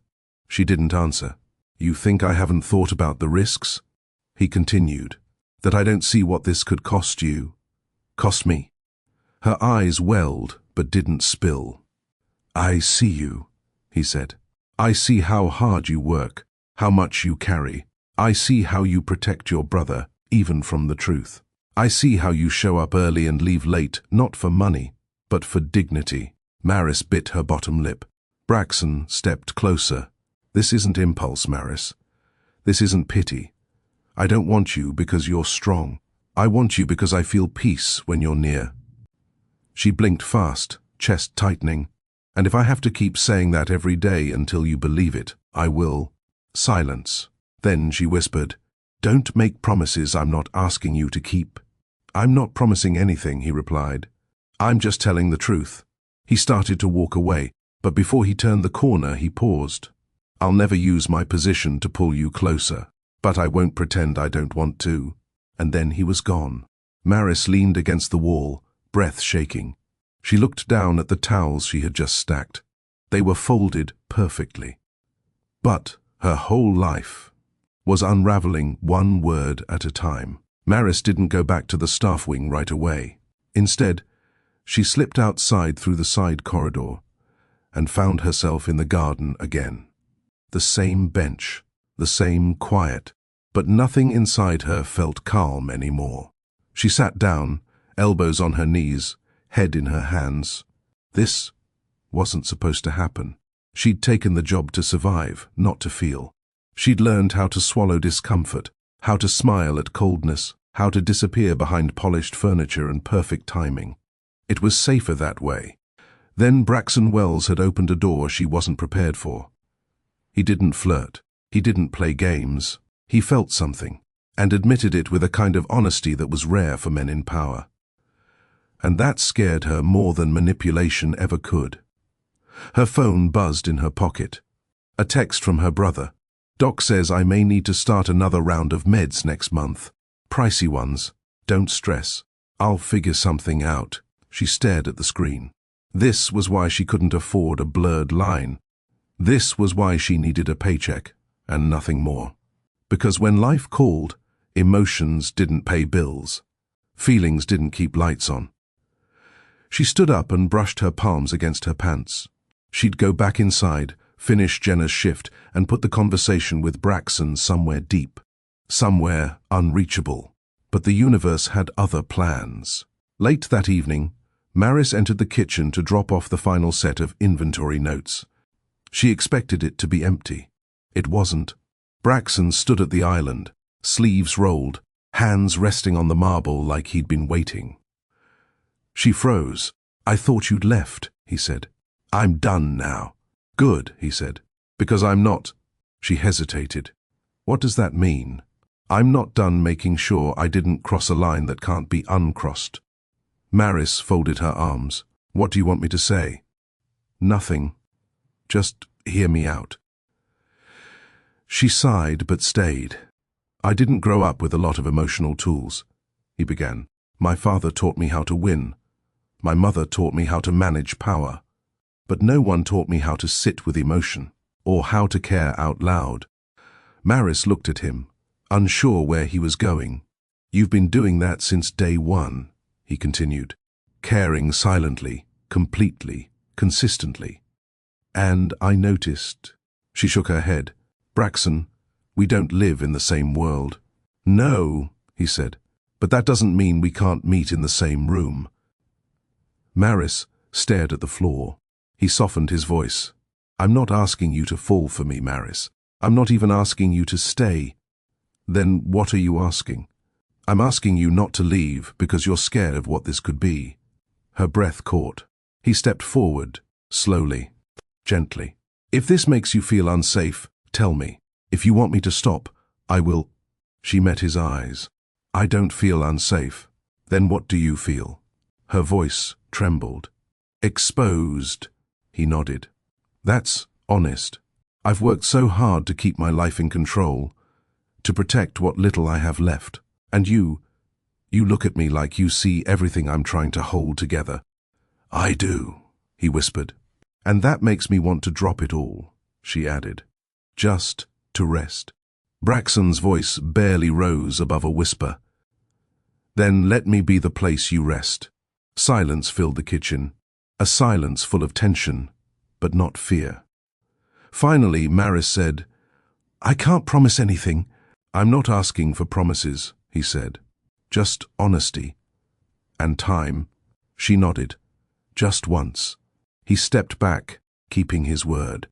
She didn't answer. "You think I haven't thought about the risks?" He continued. "That I don't see what this could cost you. Cost me." Her eyes welled but didn't spill. "I see you," he said. "I see how hard you work, how much you carry. I see how you protect your brother, even from the truth. I see how you show up early and leave late, not for money, but for dignity." Maris bit her bottom lip. Braxton stepped closer. "This isn't impulse, Maris. This isn't pity. I don't want you because you're strong. I want you because I feel peace when you're near." She blinked fast, chest tightening. "And if I have to keep saying that every day until you believe it, I will." Silence. Then she whispered, "Don't make promises I'm not asking you to keep." "I'm not promising anything," he replied. "I'm just telling the truth." He started to walk away, but before he turned the corner, he paused. "I'll never use my position to pull you closer, but I won't pretend I don't want to." And then he was gone. Maris leaned against the wall, breath shaking. She looked down at the towels she had just stacked. They were folded perfectly. But her whole life was unraveling one word at a time. Maris didn't go back to the staff wing right away. Instead, she slipped outside through the side corridor. and found herself in the garden again. The same bench, the same quiet, but nothing inside her felt calm anymore. She sat down, elbows on her knees, head in her hands. This wasn't supposed to happen. She'd taken the job to survive, not to feel. She'd learned how to swallow discomfort, how to smile at coldness, how to disappear behind polished furniture and perfect timing. It was safer that way. Then Braxton Wells had opened a door she wasn't prepared for. He didn't flirt. He didn't play games. He felt something, and admitted it with a kind of honesty that was rare for men in power. And that scared her more than manipulation ever could. Her phone buzzed in her pocket. A text from her brother. "Doc says I may need to start another round of meds next month. Pricey ones. Don't stress. I'll figure something out." She stared at the screen. This was why she couldn't afford a blurred line. This was why she needed a paycheck, and nothing more. Because when life called, emotions didn't pay bills. Feelings didn't keep lights on. She stood up and brushed her palms against her pants. She'd go back inside, finish Jenna's shift, and put the conversation with Braxton somewhere deep, somewhere unreachable. But the universe had other plans. Late that evening, Maris entered the kitchen to drop off the final set of inventory notes. She expected it to be empty. It wasn't. Braxton stood at the island, sleeves rolled, hands resting on the marble like he'd been waiting. She froze. "I thought you'd left," he said. "I'm done now." "Good," he said. "Because I'm not." She hesitated. "What does that mean?" "I'm not done making sure I didn't cross a line that can't be uncrossed." Maris folded her arms. "What do you want me to say?" "Nothing. Just hear me out." She sighed but stayed. "I didn't grow up with a lot of emotional tools," he began. "My father taught me how to win. My mother taught me how to manage power. But no one taught me how to sit with emotion, or how to care out loud." Maris looked at him, unsure where he was going. "You've been doing that since day one," he continued, "caring silently, completely, consistently. And I noticed." She shook her head. "Braxton, we don't live in the same world." "No," he said, "but that doesn't mean we can't meet in the same room." Maris stared at the floor. He softened his voice. "I'm not asking you to fall for me, Maris. I'm not even asking you to stay." "Then what are you asking?" "I'm asking you not to leave because you're scared of what this could be." Her breath caught. He stepped forward, slowly, gently. "If this makes you feel unsafe, tell me. If you want me to stop, I will." She met his eyes. "I don't feel unsafe." "Then what do you feel?" Her voice trembled. "Exposed," he nodded. "That's honest. I've worked so hard to keep my life in control, to protect what little I have left. And you look at me like you see everything I'm trying to hold together." "I do," he whispered. "And that makes me want to drop it all," she added. "Just to rest." Braxton's voice barely rose above a whisper. "Then let me be the place you rest." Silence filled the kitchen, a silence full of tension, but not fear. Finally, Maris said, "I can't promise anything." "I'm not asking for promises," he said. "Just honesty. And time." She nodded. "Just once." He stepped back, keeping his word.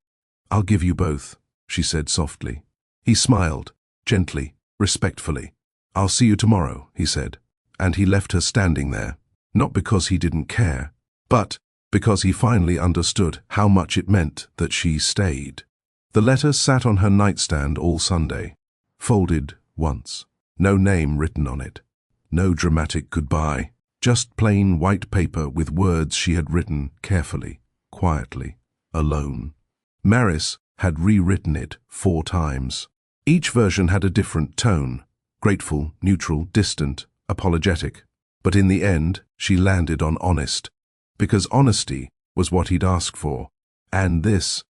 "I'll give you both," she said softly. He smiled, gently, respectfully. "I'll see you tomorrow," he said. And he left her standing there, not because he didn't care, but because he finally understood how much it meant that she stayed. The letter sat on her nightstand all Sunday, folded once, no name written on it, no dramatic goodbye, just plain white paper with words she had written carefully, quietly, alone. Maris had rewritten it 4 times. Each version had a different tone, grateful, neutral, distant, apologetic. But in the end, she landed on honest, because honesty was what he'd asked for, and this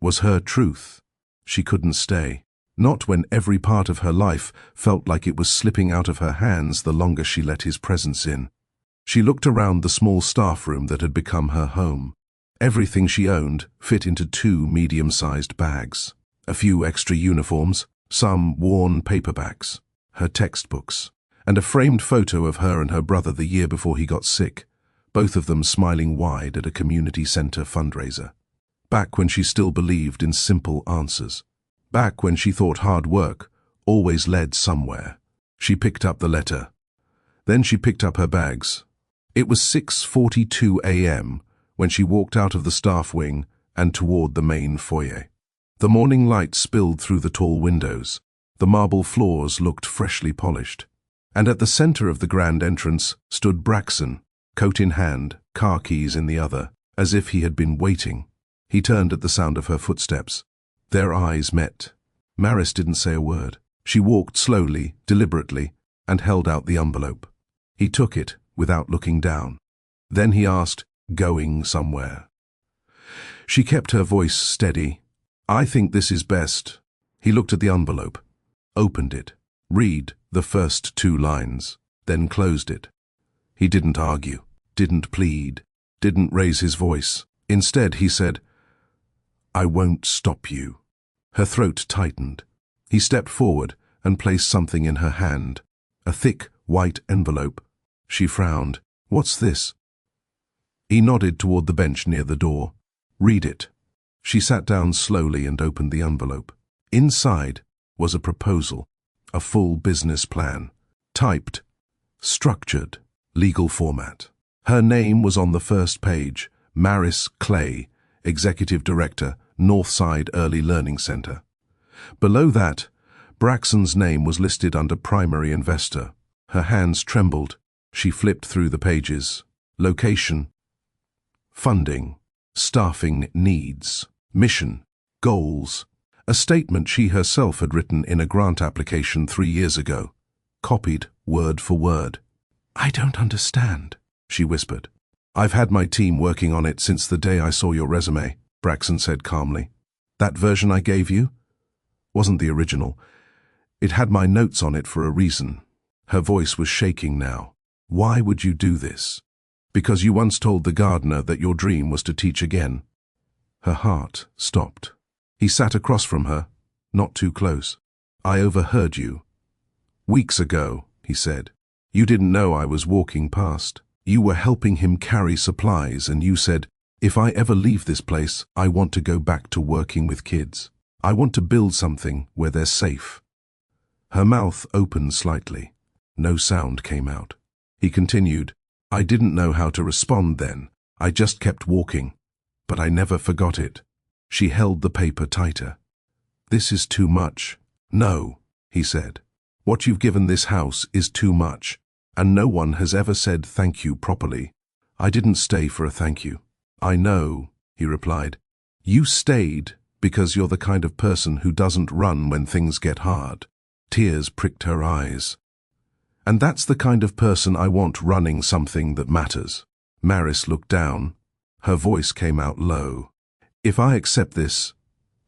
was her truth. She couldn't stay, not when every part of her life felt like it was slipping out of her hands the longer she let his presence in. She looked around the small staff room that had become her home. Everything she owned fit into 2 medium-sized bags. A few extra uniforms, some worn paperbacks, her textbooks, and a framed photo of her and her brother the year before he got sick, both of them smiling wide at a community center fundraiser. Back when she still believed in simple answers. Back when she thought hard work always led somewhere. She picked up the letter. Then she picked up her bags. It was 6:42 a.m. when she walked out of the staff wing and toward the main foyer. The morning light spilled through the tall windows. The marble floors looked freshly polished. And at the center of the grand entrance stood Braxton, coat in hand, car keys in the other, as if he had been waiting. He turned at the sound of her footsteps. Their eyes met. Maris didn't say a word. She walked slowly, deliberately, and held out the envelope. He took it without looking down. Then he asked, "Going somewhere?" She kept her voice steady. "I think this is best." He looked at the envelope, opened it, read the first 2 lines, then closed it. He didn't argue, didn't plead, didn't raise his voice. Instead, he said, "I won't stop you." Her throat tightened. He stepped forward and placed something in her hand, a thick, white envelope. She frowned. "What's this?" He nodded toward the bench near the door. "Read it." She sat down slowly and opened the envelope. Inside was a proposal, a full business plan, typed, structured, legal format. Her name was on the first page, Maris Clay, Executive Director, Northside Early Learning Center. Below that, Braxton's name was listed under primary investor. Her hands trembled. She flipped through the pages. Location, funding, staffing needs, mission, goals. A statement she herself had written in a grant application 3 years ago, copied word for word. "I don't understand," she whispered. "I've had my team working on it since the day I saw your resume," Braxton said calmly. "That version I gave you wasn't the original. It had my notes on it for a reason." Her voice was shaking now. "Why would you do this? Because you once told the gardener that your dream was to teach again." Her heart stopped. He sat across from her, not too close. "I overheard you. Weeks ago," he said. "You didn't know I was walking past. You were helping him carry supplies, and you said, 'If I ever leave this place, I want to go back to working with kids. I want to build something where they're safe.'" Her mouth opened slightly. No sound came out. He continued, "I didn't know how to respond then. I just kept walking. But I never forgot it." She held the paper tighter. "This is too much." "No," he said. "What you've given this house is too much, and no one has ever said thank you properly. I didn't stay for a thank you." "I know," he replied. "You stayed because you're the kind of person who doesn't run when things get hard." Tears pricked her eyes. "And that's the kind of person I want running something that matters." Maris looked down. Her voice came out low. "If I accept this,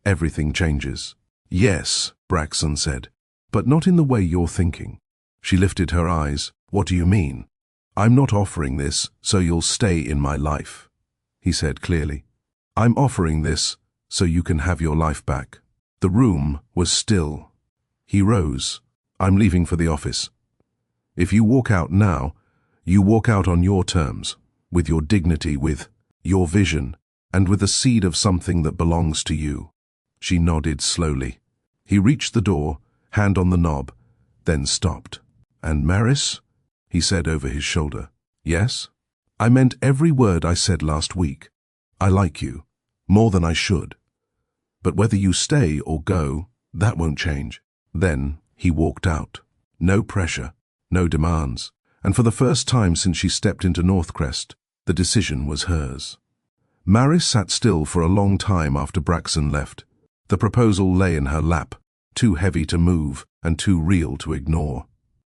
everything changes." "Yes," Braxton said, "but not in the way you're thinking." She lifted her eyes. "What do you mean?" "I'm not offering this so you'll stay in my life," he said clearly. "I'm offering this so you can have your life back." The room was still. He rose. "I'm leaving for the office. If you walk out now, you walk out on your terms, with your dignity, with your vision, and with a seed of something that belongs to you." She nodded slowly. He reached the door, hand on the knob, then stopped. "And Maris?" he said over his shoulder. "Yes? I meant every word I said last week. I like you, more than I should. But whether you stay or go, that won't change." Then he walked out. No pressure, no demands, and for the first time since she stepped into Northcrest, the decision was hers. Maris sat still for a long time after Braxton left. The proposal lay in her lap, too heavy to move and too real to ignore.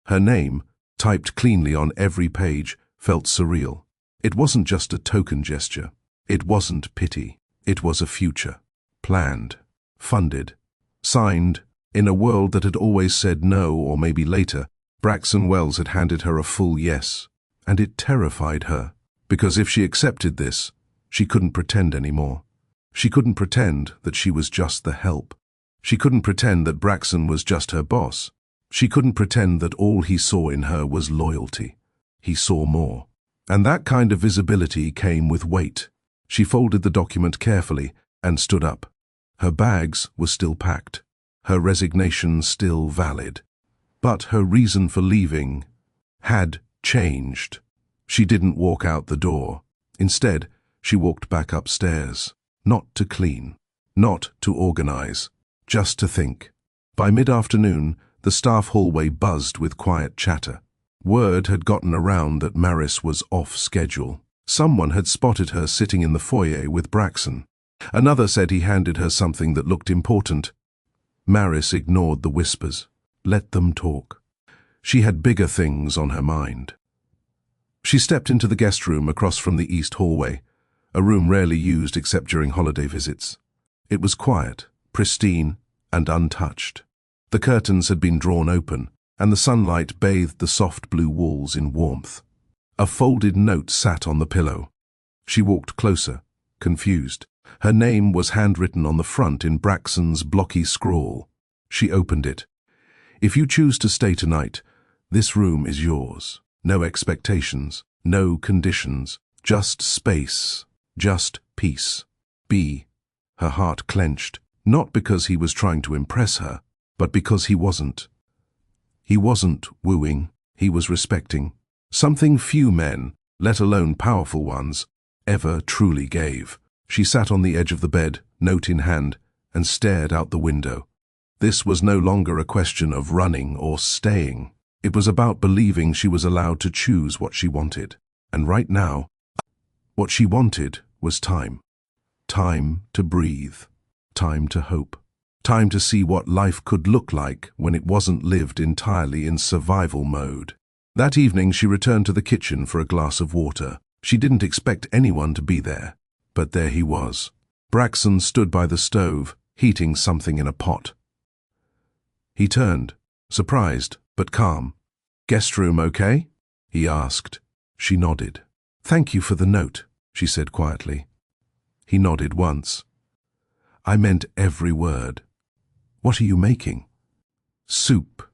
Her name, typed cleanly on every page, felt surreal. It wasn't just a token gesture. It wasn't pity. It was a future. Planned. Funded. Signed. In a world that had always said no or maybe later, Braxton Wells had handed her a full yes. And it terrified her, because if she accepted this, She couldn't pretend anymore. She couldn't pretend that she was just the help. She couldn't pretend that Braxton was just her boss. She couldn't pretend that all he saw in her was loyalty. He saw more. And that kind of visibility came with weight. She folded the document carefully and stood up. Her bags were still packed. Her resignation still valid. But her reason for leaving had changed. She didn't walk out the door. Instead, she walked back upstairs. Not to clean. Not to organize. Just to think. By mid-afternoon, the staff hallway buzzed with quiet chatter. Word had gotten around that Maris was off schedule. Someone had spotted her sitting in the foyer with Braxton. Another said he handed her something that looked important. Maris ignored the whispers. Let them talk. She had bigger things on her mind. She stepped into the guest room across from the east hallway, a room rarely used except during holiday visits. It was quiet, pristine, and untouched. The curtains had been drawn open, and the sunlight bathed the soft blue walls in warmth. A folded note sat on the pillow. She walked closer, confused. Her name was handwritten on the front in Braxton's blocky scrawl. She opened it. If you choose to stay tonight, this room is yours. No expectations, no conditions, just space, just peace. B. Her heart clenched, not because he was trying to impress her, but because he wasn't. He wasn't wooing, he was respecting. Something few men, let alone powerful ones, ever truly gave. She sat on the edge of the bed, note in hand, and stared out the window. This was no longer a question of running or staying. It was about believing she was allowed to choose what she wanted. And right now, what she wanted was time. Time to breathe. Time to hope. Time to see what life could look like when it wasn't lived entirely in survival mode. That evening she returned to the kitchen for a glass of water. She didn't expect anyone to be there, but there he was. Braxton stood by the stove, heating something in a pot. He turned, surprised but calm. "Guest room okay?" he asked. She nodded. "Thank you for the note," she said quietly. He nodded once. "I meant every word. What are you making?" "Soup."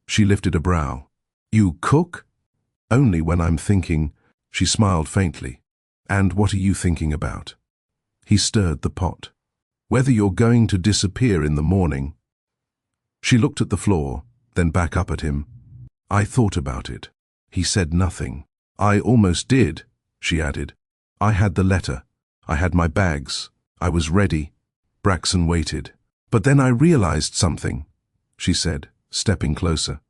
She lifted a brow. "You cook?" "Only when I'm thinking." She smiled faintly. "And what are you thinking about?" He stirred the pot. "Whether you're going to disappear in the morning." She looked at the floor, then back up at him. "I thought about it." He said nothing. "I almost did," she added. "I had the letter. I had my bags. I was ready." Braxton waited. "But then I realized something," she said, stepping closer.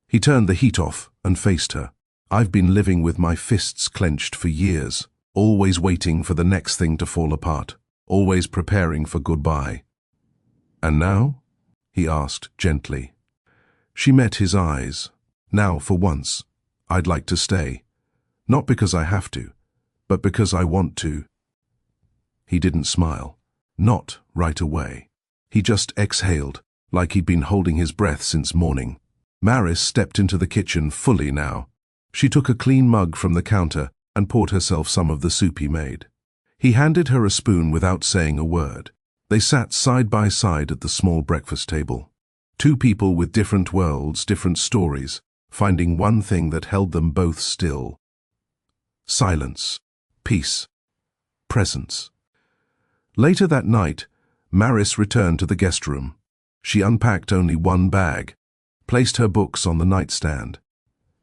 He turned the heat off and faced her. "I've been living with my fists clenched for years, always waiting for the next thing to fall apart, always preparing for goodbye." "And now?" he asked gently. She met his eyes. "Now, for once, I'd like to stay. Not because I have to, but because I want to." He didn't smile. Not right away. He just exhaled, like he'd been holding his breath since morning. Maris stepped into the kitchen fully now. She took a clean mug from the counter and poured herself some of the soup he made. He handed her a spoon without saying a word. They sat side by side at the small breakfast table. Two people with different worlds, different stories, finding one thing that held them both still. Silence, peace, presence. Later that night, Maris returned to the guest room. She unpacked only one bag, placed her books on the nightstand,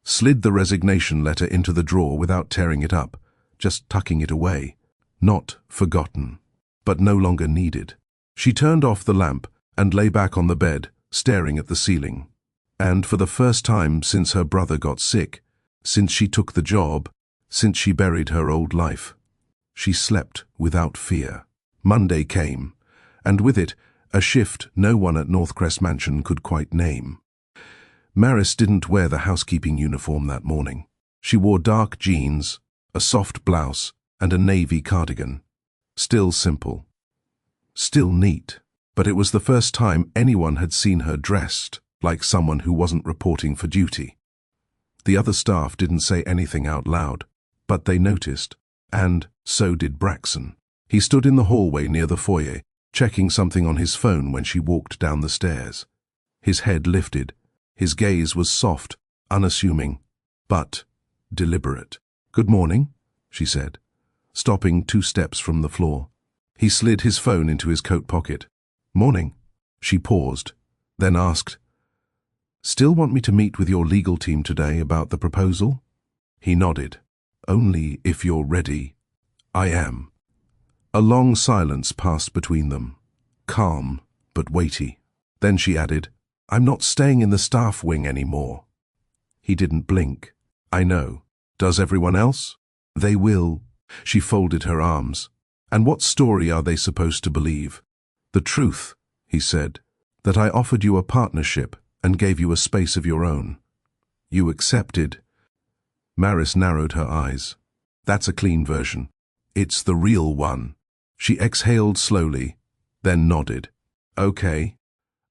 slid the resignation letter into the drawer without tearing it up, just tucking it away. Not forgotten, but no longer needed. She turned off the lamp and lay back on the bed, staring at the ceiling. And for the first time since her brother got sick, since she took the job, since she buried her old life, she slept without fear. Monday came, and with it, a shift no one at Northcrest Mansion could quite name. Maris didn't wear the housekeeping uniform that morning. She wore dark jeans, a soft blouse, and a navy cardigan. Still simple. Still neat. But it was the first time anyone had seen her dressed like someone who wasn't reporting for duty. The other staff didn't say anything out loud, but they noticed. And so did Braxton. He stood in the hallway near the foyer, checking something on his phone when she walked down the stairs. His head lifted. His gaze was soft, unassuming, but deliberate. "Good morning," she said, stopping 2 steps from the floor. He slid his phone into his coat pocket. "Morning." She paused, then asked, "Still want me to meet with your legal team today about the proposal?" He nodded. "Only if you're ready." "I am." A long silence passed between them, calm but weighty. Then she added, "I'm not staying in the staff wing anymore." He didn't blink. "I know. Does everyone else?" "They will." She folded her arms. "And what story are they supposed to believe?" "The truth," he said, "that I offered you a partnership and gave you a space of your own. You accepted." Maris narrowed her eyes. "That's a clean version. It's the real one." She exhaled slowly, then nodded. "Okay.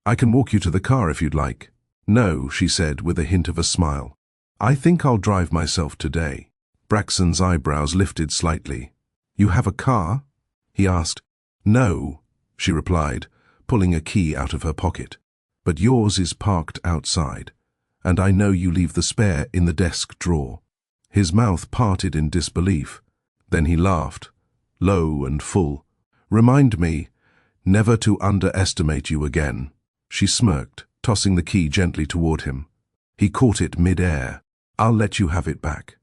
I can walk you to the car if you'd like." "No," she said with a hint of a smile. "I think I'll drive myself today." Braxton's eyebrows lifted slightly. "You have a car?" he asked. "No," she replied, pulling a key out of her pocket. "But yours is parked outside, and I know you leave the spare in the desk drawer." His mouth parted in disbelief. Then he laughed, low and full. "Remind me never to underestimate you again." She smirked, tossing the key gently toward him. He caught it mid-air. "I'll let you have it back,"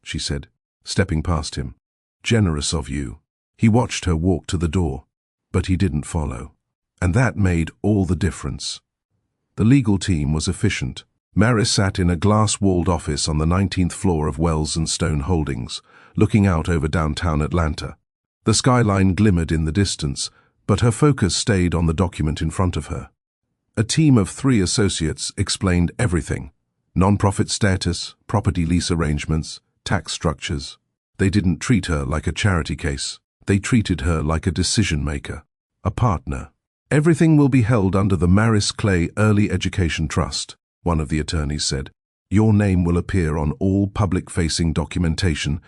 she said, stepping past him. "Generous of you." He watched her walk to the door, but he didn't follow. And that made all the difference. The legal team was efficient. Maris sat in a glass-walled office on the 19th floor of Wells & Stone Holdings, looking out over downtown Atlanta. The skyline glimmered in the distance, but her focus stayed on the document in front of her. A team of 3 associates explained everything: non-profit status, property lease arrangements, tax structures. They didn't treat her like a charity case. They treated her like a decision-maker, a partner. "Everything will be held under the Maris Clay Early Education Trust," one of the attorneys said. "Your name will appear on all public-facing documentation,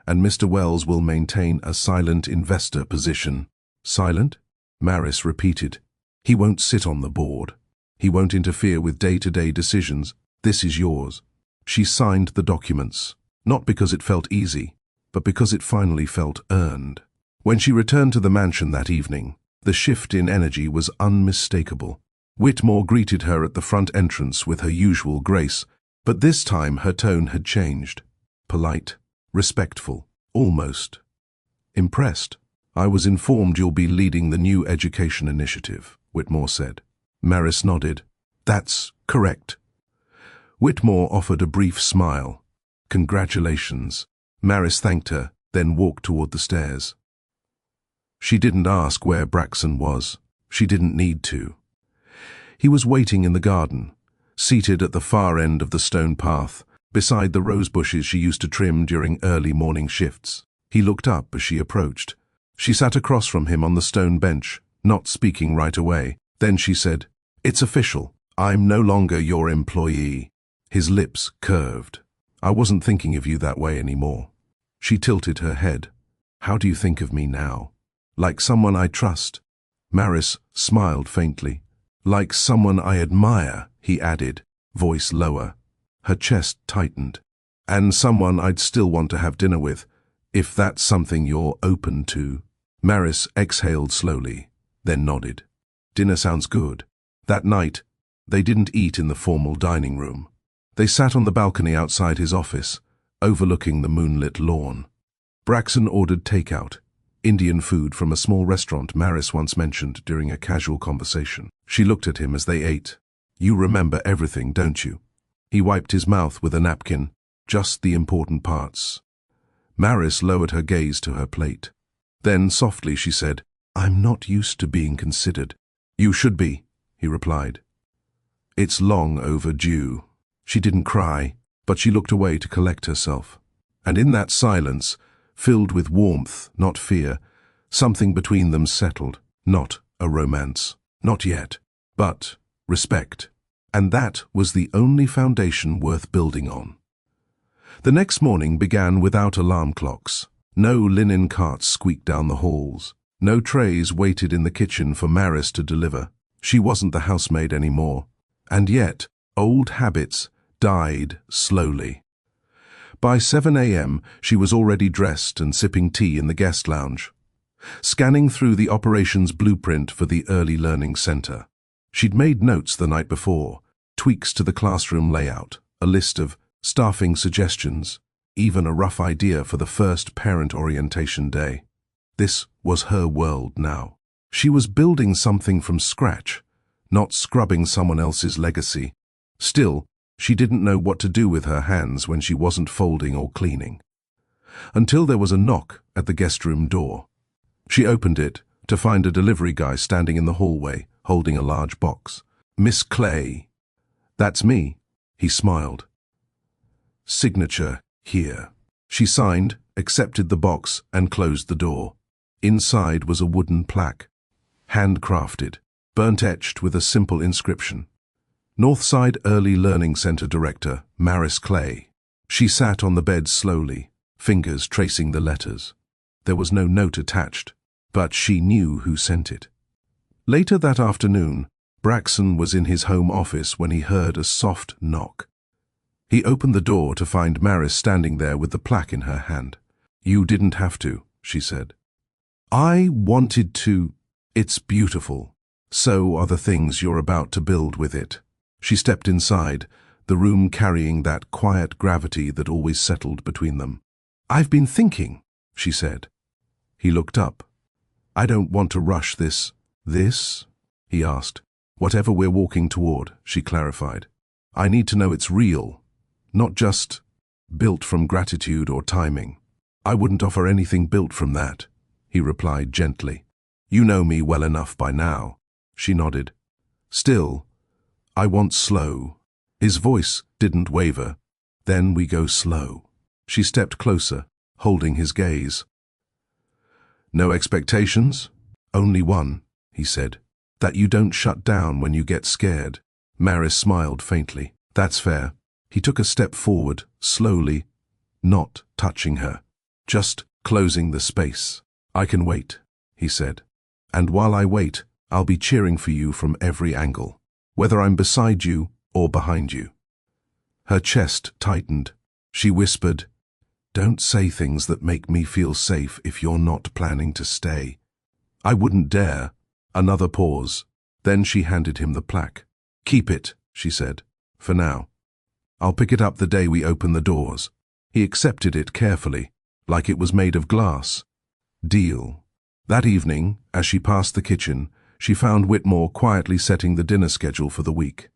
and Mr. Wells will maintain a silent investor position." "Silent?" Maris repeated. "He won't sit on the board. He won't interfere with day-to-day decisions. This is yours." She signed the documents, not because it felt easy, but because it finally felt earned. When she returned to the mansion that evening, the shift in energy was unmistakable. Whitmore greeted her at the front entrance with her usual grace, but this time her tone had changed. Polite, respectful, almost impressed. "I was informed you'll be leading the new education initiative," Whitmore said. Maris nodded. "That's correct." Whitmore offered a brief smile. "Congratulations." Maris thanked her, then walked toward the stairs. She didn't ask where Braxton was. She didn't need to. He was waiting in the garden, seated at the far end of the stone path, beside the rose bushes she used to trim during early morning shifts. He looked up as she approached. She sat across from him on the stone bench, not speaking right away. Then she said, "It's official. I'm no longer your employee." His lips curved. "I wasn't thinking of you that way anymore." She tilted her head. "How do you think of me now?" "Like someone I trust." Maris smiled faintly. "Like someone I admire," he added, voice lower. Her chest tightened. "And someone I'd still want to have dinner with, if that's something you're open to." Maris exhaled slowly, then nodded. "Dinner sounds good." That night, they didn't eat in the formal dining room. They sat on the balcony outside his office, overlooking the moonlit lawn. Braxton ordered takeout, Indian food from a small restaurant Maris once mentioned during a casual conversation. She looked at him as they ate. "You remember everything, don't you?" He wiped his mouth with a napkin, "Just the important parts." Maris lowered her gaze to her plate. Then, softly, she said, "I'm not used to being considered." "You should be," he replied. "It's long overdue." She didn't cry, but she looked away to collect herself. And in that silence, filled with warmth, not fear, something between them settled. Not a romance. Not yet. But respect. And that was the only foundation worth building on. The next morning began without alarm clocks. No linen carts squeaked down the halls. No trays waited in the kitchen for Maris to deliver. She wasn't the housemaid anymore. And yet, old habits died slowly. By 7 a.m., she was already dressed and sipping tea in the guest lounge, scanning through the operations blueprint for the Early Learning Center. She'd made notes the night before, tweaks to the classroom layout, a list of staffing suggestions, even a rough idea for the first parent orientation day. This was her world now. She was building something from scratch, not scrubbing someone else's legacy. Still, she didn't know what to do with her hands when she wasn't folding or cleaning. Until there was a knock at the guest room door. She opened it to find a delivery guy standing in the hallway, holding a large box. "Miss Clay." "That's me," he smiled. "Signature here." She signed, accepted the box, and closed the door. Inside was a wooden plaque, handcrafted, burnt-etched with a simple inscription. Northside Early Learning Center Director, Maris Clay. She sat on the bed slowly, fingers tracing the letters. There was no note attached, but she knew who sent it. Later that afternoon, Braxton was in his home office when he heard a soft knock. He opened the door to find Maris standing there with the plaque in her hand. "You didn't have to," she said. "I wanted to. It's beautiful. So are the things you're about to build with it." She stepped inside, the room carrying that quiet gravity that always settled between them. "I've been thinking," she said. He looked up. "I don't want to rush this." "This?" he asked. "Whatever we're walking toward," she clarified. "I need to know it's real, not just built from gratitude or timing." "I wouldn't offer anything built from that," he replied gently. "You know me well enough by now." She nodded. "Still, I want slow." His voice didn't waver. "Then we go slow." She stepped closer, holding his gaze. "No expectations? Only one," he said. "That you don't shut down when you get scared." Maris smiled faintly. "That's fair." He took a step forward, slowly, not touching her, just closing the space. "I can wait," he said. "And while I wait, I'll be cheering for you from every angle, whether I'm beside you or behind you." Her chest tightened. She whispered, "Don't say things that make me feel safe if you're not planning to stay." "I wouldn't dare." Another pause. Then she handed him the plaque. "Keep it," she said, "for now. I'll pick it up the day we open the doors." He accepted it carefully, like it was made of glass. Deal. That evening, as she passed the kitchen, she found Whitmore quietly setting the dinner schedule for the week.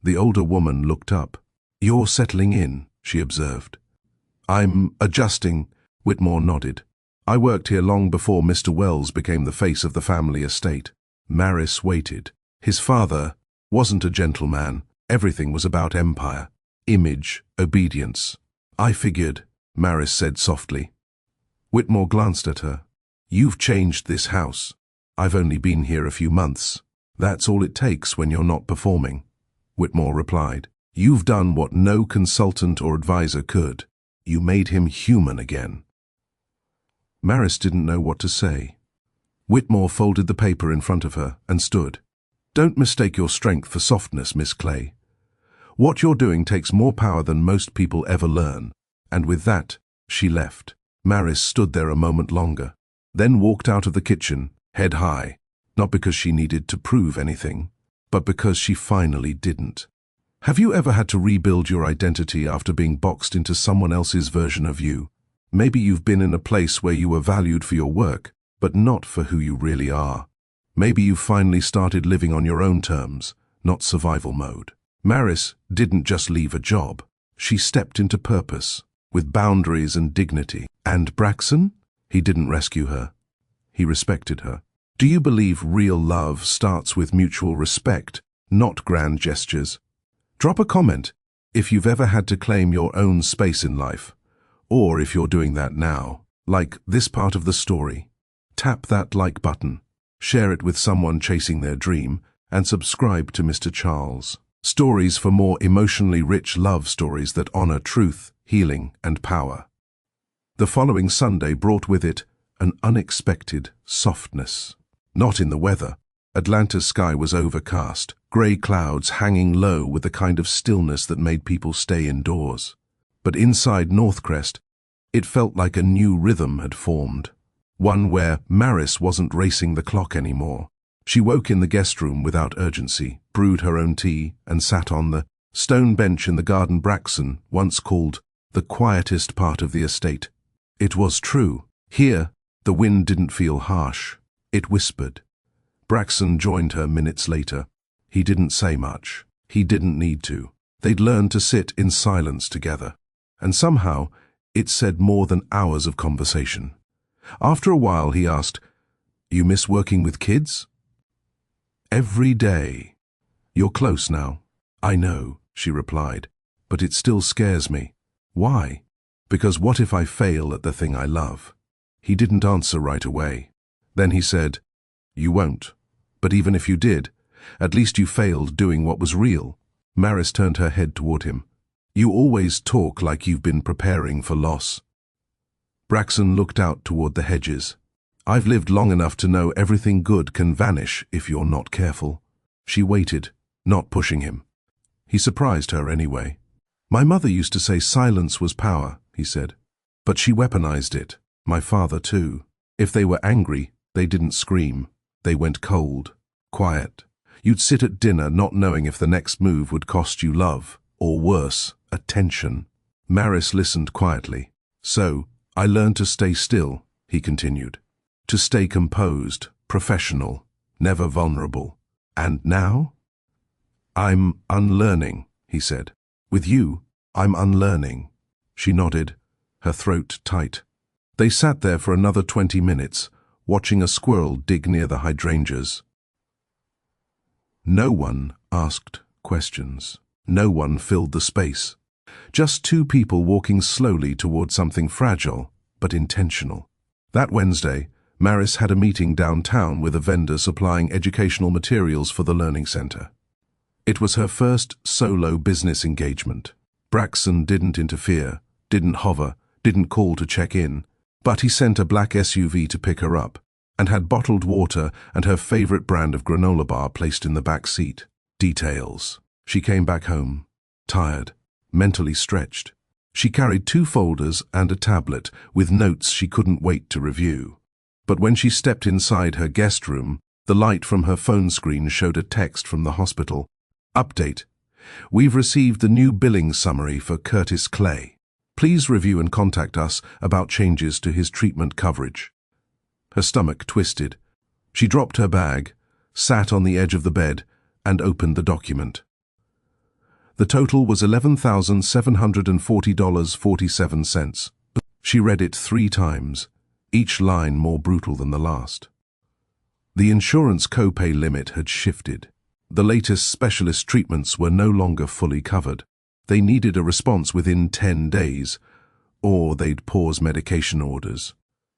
The older woman looked up. "You're settling in," she observed. "I'm adjusting," Whitmore nodded. "I worked here long before Mr. Wells became the face of the family estate." Maris waited. His father wasn't a gentleman. Everything was about empire, image, obedience. "I figured," Maris said softly. Whitmore glanced at her. "You've changed this house." "I've only been here a few months." "That's all it takes when you're not performing," Whitmore replied. "You've done what no consultant or advisor could. You made him human again." Maris didn't know what to say. Whitmore folded the paper in front of her and stood. "Don't mistake your strength for softness, Miss Clay. What you're doing takes more power than most people ever learn." And with that, she left. Maris stood there a moment longer, then walked out of the kitchen, head high, not because she needed to prove anything, but because she finally didn't. Have you ever had to rebuild your identity after being boxed into someone else's version of you? Maybe you've been in a place where you were valued for your work, but not for who you really are. Maybe you've finally started living on your own terms, not survival mode. Maris didn't just leave a job. She stepped into purpose, with boundaries and dignity. And Braxton? He didn't rescue her. He respected her. Do you believe real love starts with mutual respect, not grand gestures? Drop a comment if you've ever had to claim your own space in life, or if you're doing that now, like this part of the story. Tap that like button, share it with someone chasing their dream, and subscribe to Mr. Charles. Stories for more emotionally rich love stories that honor truth, healing, and power. The following Sunday brought with it an unexpected softness. Not in the weather. Atlanta's sky was overcast, grey clouds hanging low with the kind of stillness that made people stay indoors. But inside Northcrest, it felt like a new rhythm had formed, one where Maris wasn't racing the clock anymore. She woke in the guest room without urgency, brewed her own tea, and sat on the stone bench in the garden Braxton once called the quietest part of the estate. It was true. Here, the wind didn't feel harsh. It whispered. Braxton joined her minutes later. He didn't say much. He didn't need to. They'd learned to sit in silence together. And somehow, it said more than hours of conversation. After a while, he asked, "You miss working with kids?" "Every day." "You're close now." "I know," she replied, "but it still scares me." "Why?" "Because what if I fail at the thing I love?" He didn't answer right away. Then he said, "You won't. But even if you did, at least you failed doing what was real." Maris turned her head toward him. "You always talk like you've been preparing for loss." Braxton looked out toward the hedges. "I've lived long enough to know everything good can vanish if you're not careful." She waited, not pushing him. He surprised her anyway. "My mother used to say silence was power," he said. "But she weaponized it. My father too. If they were angry, they didn't scream. They went cold, quiet. You'd sit at dinner not knowing if the next move would cost you love, or worse, attention." Maris listened quietly. "So, I learned to stay still," he continued. "To stay composed, professional, never vulnerable. And now?" "I'm unlearning," he said. "With you, I'm unlearning." She nodded, her throat tight. They sat there for another 20 minutes, watching a squirrel dig near the hydrangeas. No one asked questions. No one filled the space. Just two people walking slowly toward something fragile, but intentional. That Wednesday, Maris had a meeting downtown with a vendor supplying educational materials for the Learning Center. It was her first solo business engagement. Braxton didn't interfere, didn't hover, didn't call to check in, but he sent a black SUV to pick her up, and had bottled water and her favorite brand of granola bar placed in the back seat. Details. She came back home, tired, mentally stretched. She carried 2 folders and a tablet with notes she couldn't wait to review. But when she stepped inside her guest room, the light from her phone screen showed a text from the hospital. "Update. We've received the new billing summary for Curtis Clay. Please review and contact us about changes to his treatment coverage." Her stomach twisted. She dropped her bag, sat on the edge of the bed, and opened the document. The total was $11,740.47. She read it 3 times, each line more brutal than the last. The insurance copay limit had shifted. The latest specialist treatments were no longer fully covered. They needed a response within 10 days, or they'd pause medication orders.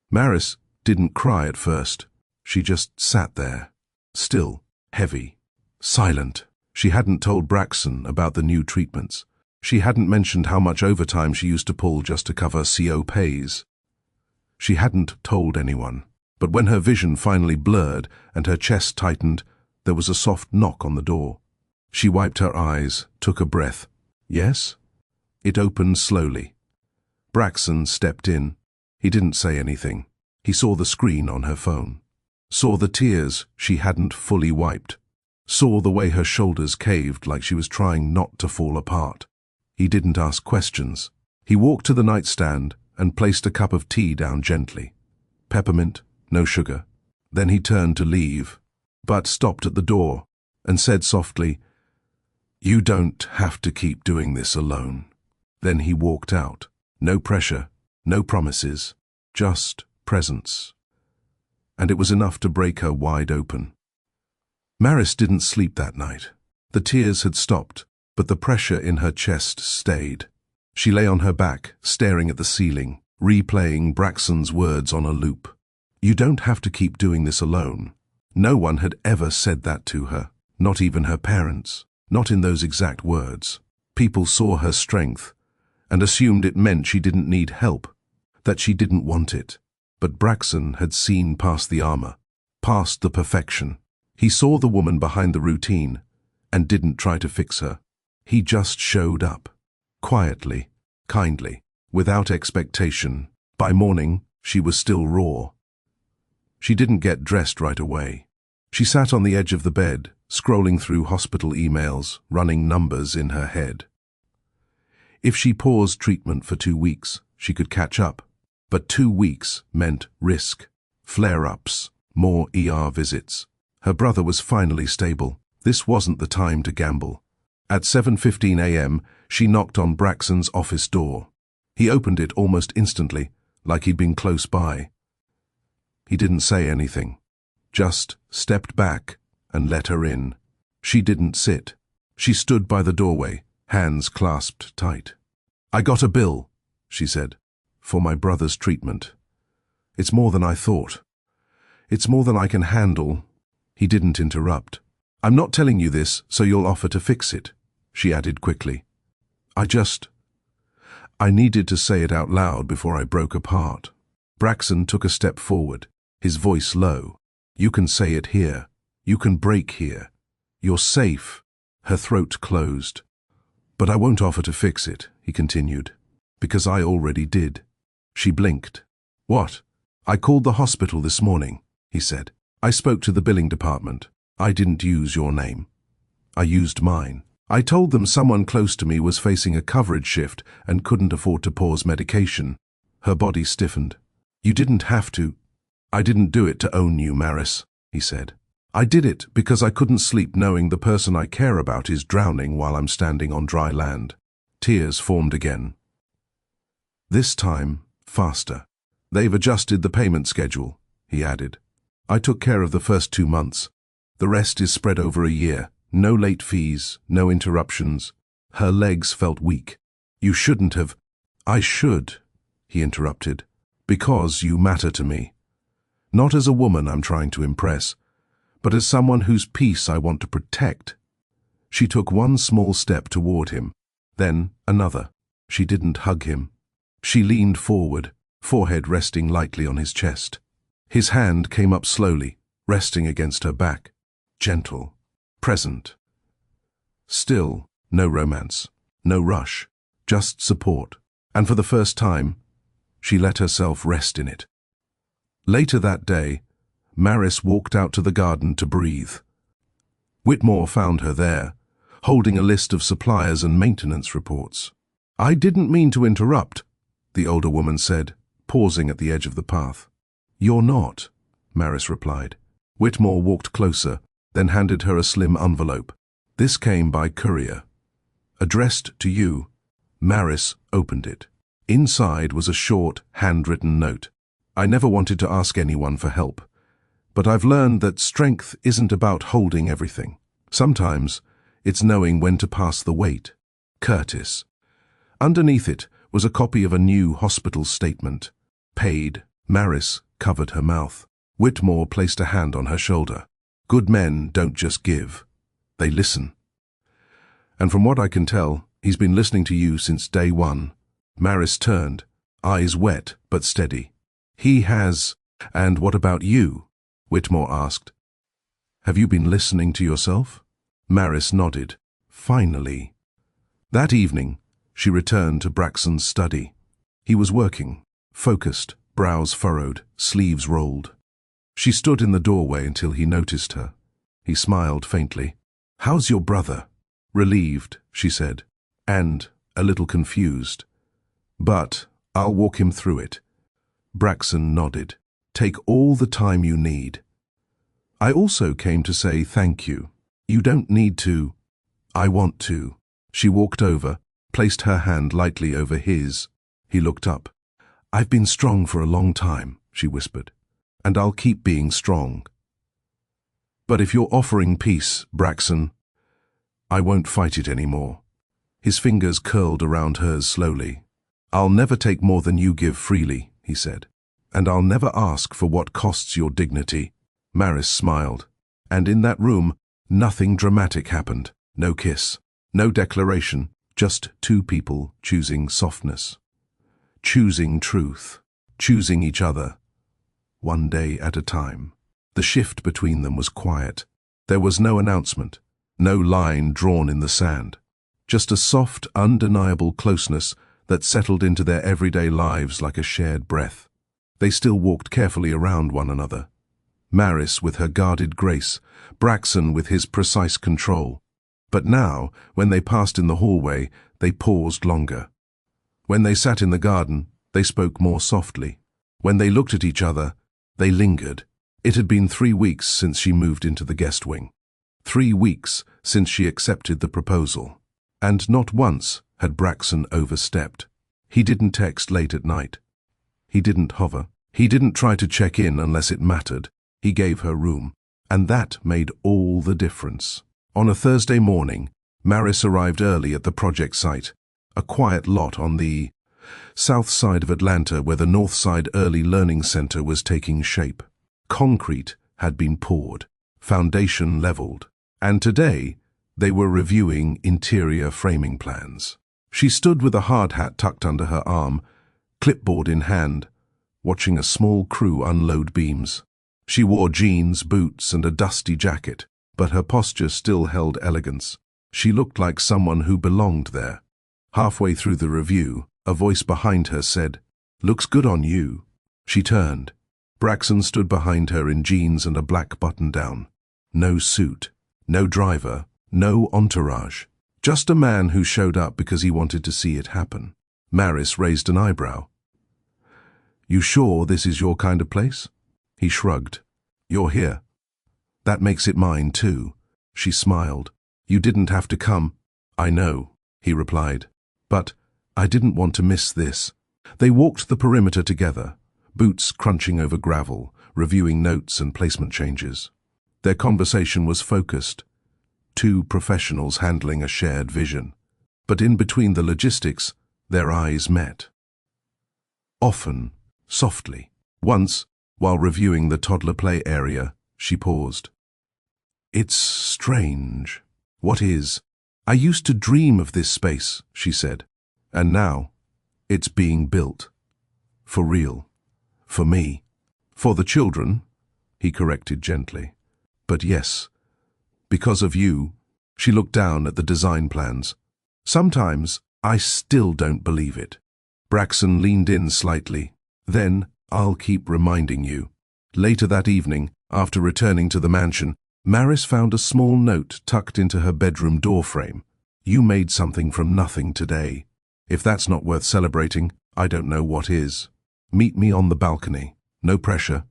Maris didn't cry at first. She just sat there, still, heavy, silent. She hadn't told Braxton about the new treatments. She hadn't mentioned how much overtime she used to pull just to cover CO pays. She hadn't told anyone. But when her vision finally blurred and her chest tightened, there was a soft knock on the door. She wiped her eyes, took a breath. "Yes?" It opened slowly. Braxton stepped in. He didn't say anything. He saw the screen on her phone. Saw the tears she hadn't fully wiped. Saw the way her shoulders caved like she was trying not to fall apart. He didn't ask questions. He walked to the nightstand and placed a cup of tea down gently. Peppermint, no sugar. Then he turned to leave, but stopped at the door and said softly, "You don't have to keep doing this alone." Then he walked out. No pressure, no promises, just presence. And it was enough to break her wide open. Maris didn't sleep that night. The tears had stopped, but the pressure in her chest stayed. She lay on her back, staring at the ceiling, replaying Braxton's words on a loop. "You don't have to keep doing this alone." No one had ever said that to her, not even her parents. Not in those exact words. People saw her strength and assumed it meant she didn't need help. that she didn't want it. But Braxton had seen past the armor, past the perfection. He saw the woman behind the routine and didn't try to fix her. He just showed up, quietly, kindly, without expectation. By morning, she was still raw. She didn't get dressed right away. She sat on the edge of the bed, scrolling through hospital emails, running numbers in her head. If she paused treatment for 2 weeks, she could catch up. But 2 weeks meant risk, flare-ups, more ER visits. Her brother was finally stable. This wasn't the time to gamble. At 7:15 a.m., she knocked on Braxton's office door. He opened it almost instantly, like he'd been close by. He didn't say anything, just stepped back and let her in. She didn't sit. She stood by the doorway, hands clasped tight. "I got a bill," she said, "for my brother's treatment. It's more than I thought. It's more than I can handle." He didn't interrupt. "I'm not telling you this so you'll offer to fix it," she added quickly. I needed to say it out loud before I broke apart." Braxton took a step forward, his voice low. "You can say it here. You can break here. You're safe." Her throat closed. "But I won't offer to fix it," he continued, "because I already did." She blinked. "What?" "I called the hospital this morning," he said. "I spoke to the billing department. I didn't use your name. I used mine. I told them someone close to me was facing a coverage shift and couldn't afford to pause medication." Her body stiffened. "You didn't have to." "I didn't do it to own you, Maris," he said. "I did it because I couldn't sleep knowing the person I care about is drowning while I'm standing on dry land." Tears formed again. "This time, faster. They've adjusted the payment schedule," he added. "I took care of the first 2 months. The rest is spread over a year. No late fees, no interruptions." Her legs felt weak. "You shouldn't have." "I should," he interrupted, "because you matter to me. Not as a woman I'm trying to impress, but as someone whose peace I want to protect." She took one small step toward him, then another. She didn't hug him. She leaned forward, forehead resting lightly on his chest. His hand came up slowly, resting against her back. Gentle, present. Still, no romance, no rush, just support. And for the first time, she let herself rest in it. Later that day, Maris walked out to the garden to breathe. Whitmore found her there, holding a list of suppliers and maintenance reports. "I didn't mean to interrupt," the older woman said, pausing at the edge of the path. "You're not," Maris replied. Whitmore walked closer, then handed her a slim envelope. "This came by courier. Addressed to you." Maris opened it. Inside was a short, handwritten note. "I never wanted to ask anyone for help, but I've learned that strength isn't about holding everything. Sometimes it's knowing when to pass the weight. Curtis." Underneath it was a copy of a new hospital statement. Paid. Maris covered her mouth. Whitmore placed a hand on her shoulder. "Good men don't just give. They listen. And from what I can tell, he's been listening to you since day one." Maris turned, eyes wet but steady. "He has. And what about you?" Whitmore asked. "Have you been listening to yourself?" Maris nodded. Finally. That evening, she returned to Braxton's study. He was working, focused, brows furrowed, sleeves rolled. She stood in the doorway until he noticed her. He smiled faintly. "How's your brother?" "Relieved," she said, and a little confused. "But I'll walk him through it." Braxton nodded. "Take all the time you need. I also came to say thank you. You don't need to." "I want to." She walked over, placed her hand lightly over his. He looked up. "I've been strong for a long time," she whispered, "and I'll keep being strong. But if you're offering peace, Braxton, I won't fight it anymore." His fingers curled around hers slowly. "I'll never take more than you give freely," he said, "and I'll never ask for what costs your dignity." Maris smiled, and in that room, nothing dramatic happened. No kiss, no declaration, just two people choosing softness, choosing truth. choosing each other, one day at a time. The shift between them was quiet. There was no announcement, no line drawn in the sand. Just a soft, undeniable closeness that settled into their everyday lives like a shared breath. They still walked carefully around one another. Maris with her guarded grace, Braxton with his precise control. But now, when they passed in the hallway, they paused longer. When they sat in the garden, they spoke more softly. When they looked at each other, they lingered. It had been 3 weeks since she moved into the guest wing. 3 weeks since she accepted the proposal. And not once had Braxton overstepped. He didn't text late at night. He didn't hover. He didn't try to check in unless it mattered. He gave her room. And that made all the difference. On a Thursday morning, Maris arrived early at the project site, a quiet lot on the south side of Atlanta where the North Side Early Learning Center was taking shape. Concrete had been poured, foundation leveled, and today they were reviewing interior framing plans. She stood with a hard hat tucked under her arm, clipboard in hand, watching a small crew unload beams. She wore jeans, boots, and a dusty jacket, but her posture still held elegance. She looked like someone who belonged there. Halfway through the review, a voice behind her said, "Looks good on you." She turned. Braxton stood behind her in jeans and a black button-down. No suit, no driver, no entourage. Just a man who showed up because he wanted to see it happen. Maris raised an eyebrow. "You sure this is your kind of place?" He shrugged. "You're here. That makes it mine, too." She smiled. "You didn't have to come." "I know," he replied. "But I didn't want to miss this." They walked the perimeter together, boots crunching over gravel, reviewing notes and placement changes. Their conversation was focused. Two professionals handling a shared vision. But in between the logistics, their eyes met. Often, softly. Once, while reviewing the toddler play area, she paused. "It's strange." "What is?" "I used to dream of this space," she said. "And now, it's being built. For real. For me. For the children," he corrected gently. "But yes, because of you." She looked down at the design plans. "Sometimes, I still don't believe it." Braxton leaned in slightly. "Then, I'll keep reminding you." Later that evening, after returning to the mansion, Maris found a small note tucked into her bedroom doorframe. "You made something from nothing today. If that's not worth celebrating, I don't know what is. Meet me on the balcony. No pressure.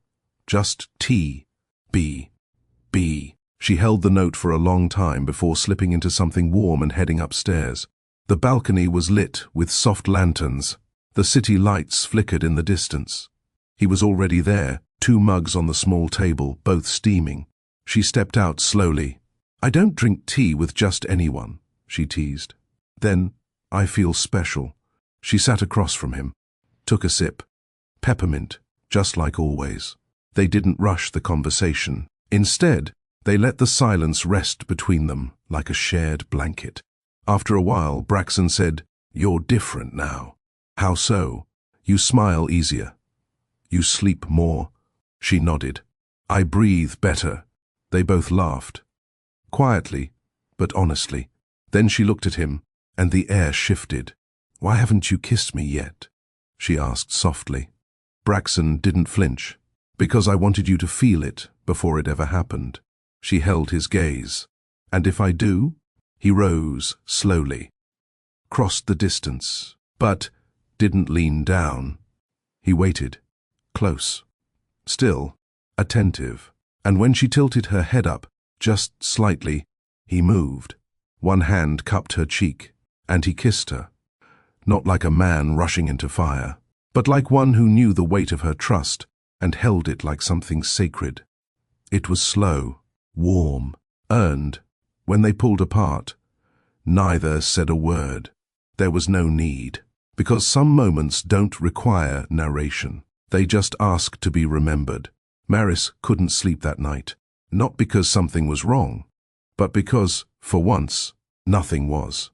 Just T. B. B." She held the note for a long time before slipping into something warm and heading upstairs. The balcony was lit with soft lanterns. The city lights flickered in the distance. He was already there, 2 mugs on the small table, both steaming. She stepped out slowly. "I don't drink tea with just anyone," she teased. "Then, I feel special." She sat across from him, took a sip. Peppermint, just like always. They didn't rush the conversation. Instead, they let the silence rest between them like a shared blanket. After a while, Braxton said, "You're different now." "How so?" "You smile easier. You sleep more." She nodded. "I breathe better." They both laughed. Quietly, but honestly. Then she looked at him, and the air shifted. "Why haven't you kissed me yet?" she asked softly. Braxton didn't flinch. "Because I wanted you to feel it before it ever happened." She held his gaze. "And if I do?" He rose slowly, crossed the distance, but didn't lean down. He waited, close, still, attentive, and when she tilted her head up, just slightly, he moved. One hand cupped her cheek, and he kissed her. Not like a man rushing into fire, but like one who knew the weight of her trust and held it like something sacred. It was slow, warm, earned. When they pulled apart, neither said a word. There was no need, because some moments don't require narration. They just ask to be remembered. Maris couldn't sleep that night, not because something was wrong, but because, for once, nothing was.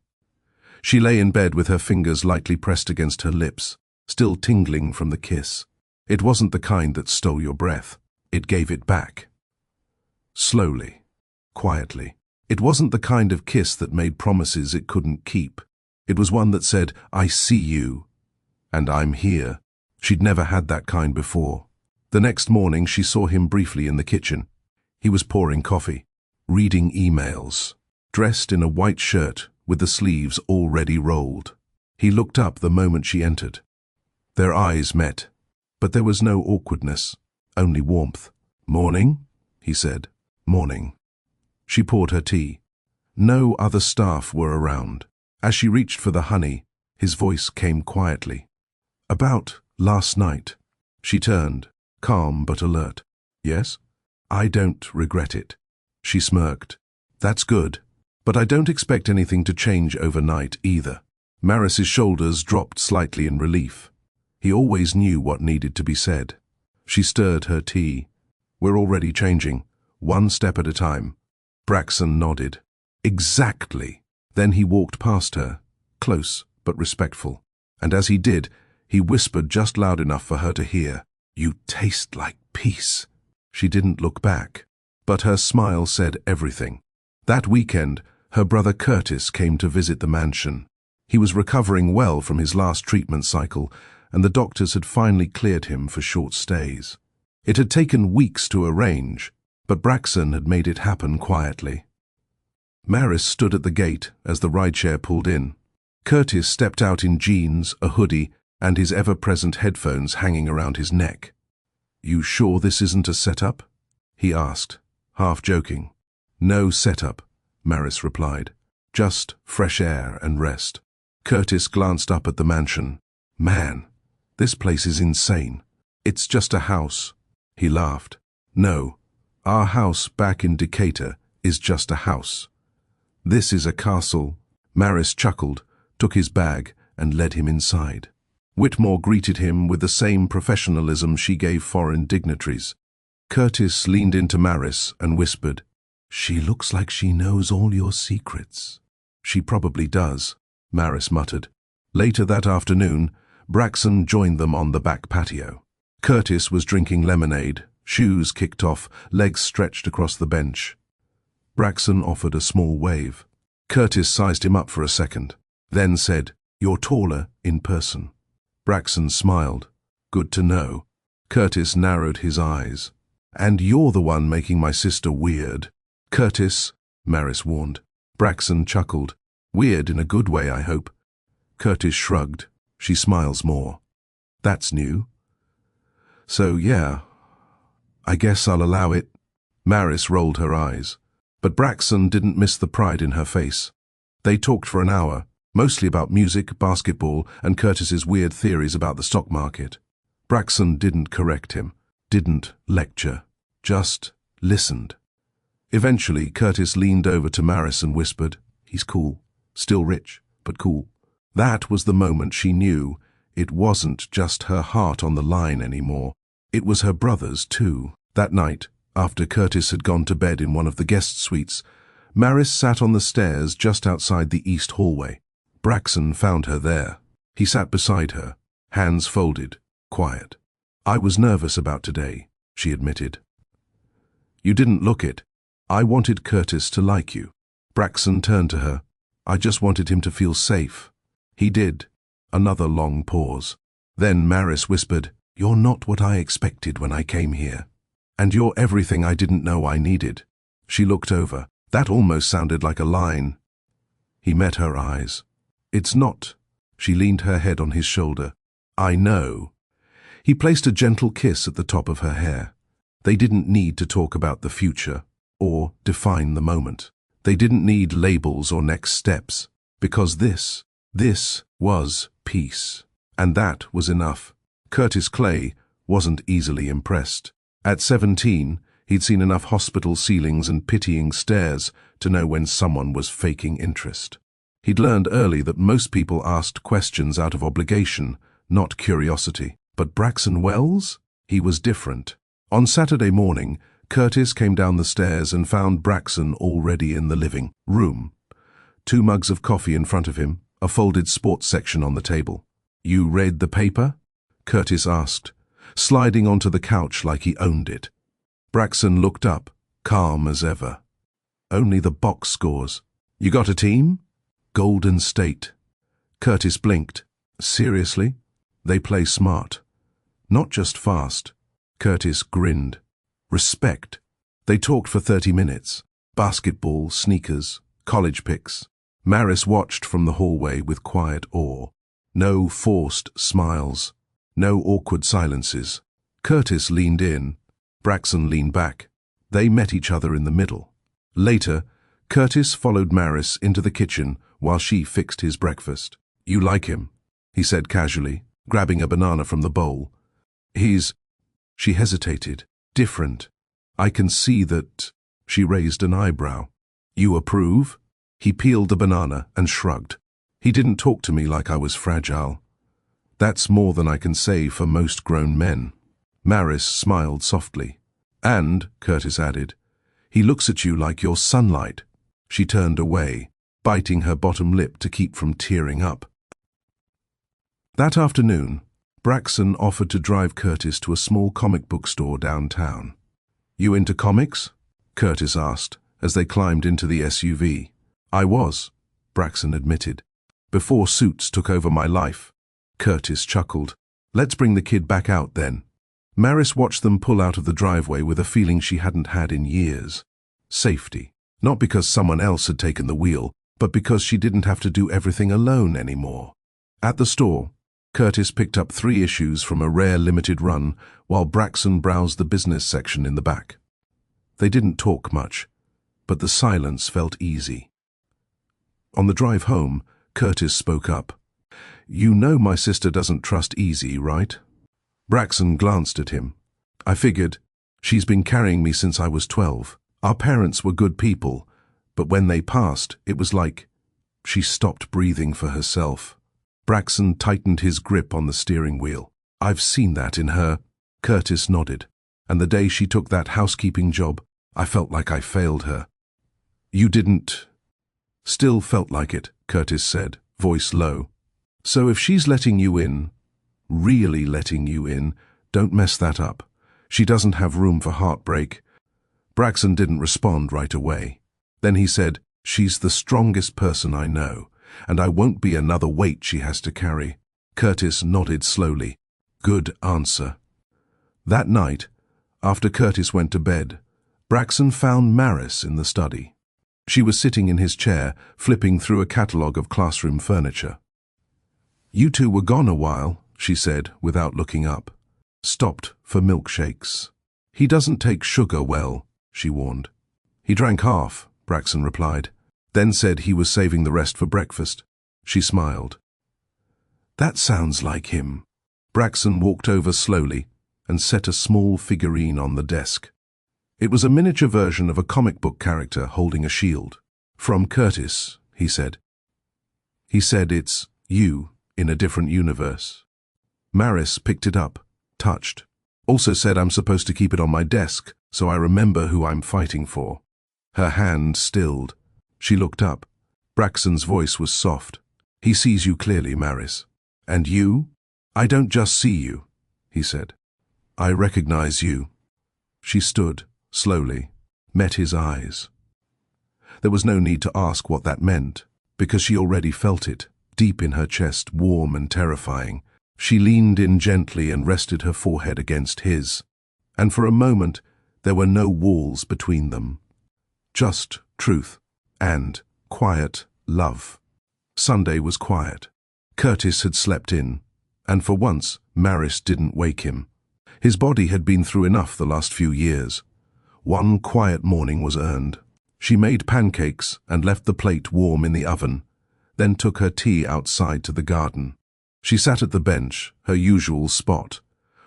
She lay in bed with her fingers lightly pressed against her lips, still tingling from the kiss. It wasn't the kind that stole your breath. It gave it back. Slowly, quietly. It wasn't the kind of kiss that made promises it couldn't keep. It was one that said, "I see you, and I'm here." She'd never had that kind before. The next morning she saw him briefly in the kitchen. He was pouring coffee, reading emails, dressed in a white shirt with the sleeves already rolled. He looked up the moment she entered. Their eyes met, but there was no awkwardness, only warmth. "Morning," he said. "Morning." She poured her tea. No other staff were around. As she reached for the honey, his voice came quietly. "About last night." She turned, calm but alert. "Yes? I don't regret it." She smirked. "That's good. But I don't expect anything to change overnight either." Maris's shoulders dropped slightly in relief. He always knew what needed to be said. She stirred her tea. "We're already changing, one step at a time." Braxton nodded. "Exactly." Then he walked past her, close but respectful. And as he did, he whispered just loud enough for her to hear, "You taste like peace." She didn't look back, but her smile said everything. That weekend, her brother Curtis came to visit the mansion. He was recovering well from his last treatment cycle, and the doctors had finally cleared him for short stays. It had taken weeks to arrange, but Braxton had made it happen quietly. Maris stood at the gate as the rideshare pulled in. Curtis stepped out in jeans, a hoodie, and his ever-present headphones hanging around his neck. "You sure this isn't a setup?" he asked, half joking. "No setup," Maris replied. "Just fresh air and rest." Curtis glanced up at the mansion. "Man, this place is insane. It's just a house." He laughed. "No, our house back in Decatur is just a house. This is a castle." Maris chuckled, took his bag, and led him inside. Whitmore greeted him with the same professionalism she gave foreign dignitaries. Curtis leaned into Maris and whispered, "She looks like she knows all your secrets." "She probably does," Maris muttered. Later that afternoon, Braxton joined them on the back patio. Curtis was drinking lemonade, shoes kicked off, legs stretched across the bench. Braxton offered a small wave. Curtis sized him up for a second, then said, "You're taller in person." Braxton smiled. "Good to know." Curtis narrowed his eyes. "And you're the one making my sister weird." "Curtis," Maris warned. Braxton chuckled. "Weird in a good way, I hope." Curtis shrugged. "She smiles more." "That's new." "So, yeah, I guess I'll allow it." Maris rolled her eyes. But Braxton didn't miss the pride in her face. They talked for an hour, mostly about music, basketball, and Curtis's weird theories about the stock market. Braxton didn't correct him, didn't lecture, just listened. Eventually, Curtis leaned over to Maris and whispered, "He's cool, still rich, but cool." That was the moment she knew it wasn't just her heart on the line anymore. It was her brother's too. That night, after Curtis had gone to bed in one of the guest suites, Maris sat on the stairs just outside the east hallway. Braxton found her there. He sat beside her, hands folded, quiet. "I was nervous about today," she admitted. "You didn't look it. I wanted Curtis to like you." Braxton turned to her. "I just wanted him to feel safe." He did. Another long pause. Then Maris whispered, "You're not what I expected when I came here. And you're everything I didn't know I needed." She looked over. That almost sounded like a line. He met her eyes. "It's not." She leaned her head on his shoulder. "I know." He placed a gentle kiss at the top of her hair. They didn't need to talk about the future or define the moment. They didn't need labels or next steps, because this was peace. And that was enough. Curtis Clay wasn't easily impressed. At 17, he'd seen enough hospital ceilings and pitying stares to know when someone was faking interest. He'd learned early that most people asked questions out of obligation, not curiosity. But Braxton Wells? He was different. On Saturday morning, Curtis came down the stairs and found Braxton already in the living room. 2 mugs of coffee in front of him, a folded sports section on the table. "You read the paper?" Curtis asked. sliding onto the couch like he owned it. Braxton looked up, calm as ever. Only the box scores. You got a team? Golden State. Curtis blinked. Seriously? They play smart. Not just fast. Curtis grinned. Respect. They talked for 30 minutes. Basketball, sneakers, college picks. Maris watched from the hallway with quiet awe. No forced smiles. No awkward silences. Curtis leaned in. Braxton leaned back. They met each other in the middle. Later, Curtis followed Maris into the kitchen while she fixed his breakfast. You like him, he said casually, grabbing a banana from the bowl. She hesitated. Different. I can see that. She raised an eyebrow. You approve? He peeled the banana and shrugged. He didn't talk to me like I was fragile. That's more than I can say for most grown men. Maris smiled softly. And, Curtis added, he looks at you like you're sunlight. She turned away, biting her bottom lip to keep from tearing up. That afternoon, Braxton offered to drive Curtis to a small comic book store downtown. You into comics? Curtis asked as they climbed into the SUV. I was, Braxton admitted. Before Suits took over my life. Curtis chuckled. Let's bring the kid back out then. Maris watched them pull out of the driveway with a feeling she hadn't had in years. Safety. Not because someone else had taken the wheel, but because she didn't have to do everything alone anymore. At the store, Curtis picked up 3 issues from a rare limited run while Braxton browsed the business section in the back. They didn't talk much, but the silence felt easy. On the drive home, Curtis spoke up. You know my sister doesn't trust easy, right? Braxton glanced at him. I figured, she's been carrying me since I was 12. Our parents were good people, but when they passed, it was like she stopped breathing for herself. Braxton tightened his grip on the steering wheel. I've seen that in her. Curtis nodded. And the day she took that housekeeping job, I felt like I failed her. You didn't. Still felt like it, Curtis said, voice low. So if she's letting you in, really letting you in, don't mess that up. She doesn't have room for heartbreak. Braxton didn't respond right away. Then he said, she's the strongest person I know, and I won't be another weight she has to carry. Curtis nodded slowly. Good answer. That night, after Curtis went to bed, Braxton found Maris in the study. She was sitting in his chair, flipping through a catalogue of classroom furniture. You two were gone a while, she said, without looking up. Stopped for milkshakes. He doesn't take sugar well, she warned. He drank half, Braxton replied, then said he was saving the rest for breakfast. She smiled. That sounds like him. Braxton walked over slowly and set a small figurine on the desk. It was a miniature version of a comic book character holding a shield. From Curtis, he said. He said it's you in a different universe. Maris picked it up, touched. Also said I'm supposed to keep it on my desk so I remember who I'm fighting for. Her hand stilled. She looked up. Braxton's voice was soft. He sees you clearly, Maris. And you? I don't just see you, he said. I recognize you. She stood, slowly, met his eyes. There was no need to ask what that meant, because she already felt it, deep in her chest, warm and terrifying. She leaned in gently and rested her forehead against his. And for a moment, there were no walls between them. Just truth and quiet love. Sunday was quiet. Curtis had slept in, and for once, Maris didn't wake him. His body had been through enough the last few years. One quiet morning was earned. She made pancakes and left the plate warm in the oven, then took her tea outside to the garden. She sat at the bench, her usual spot,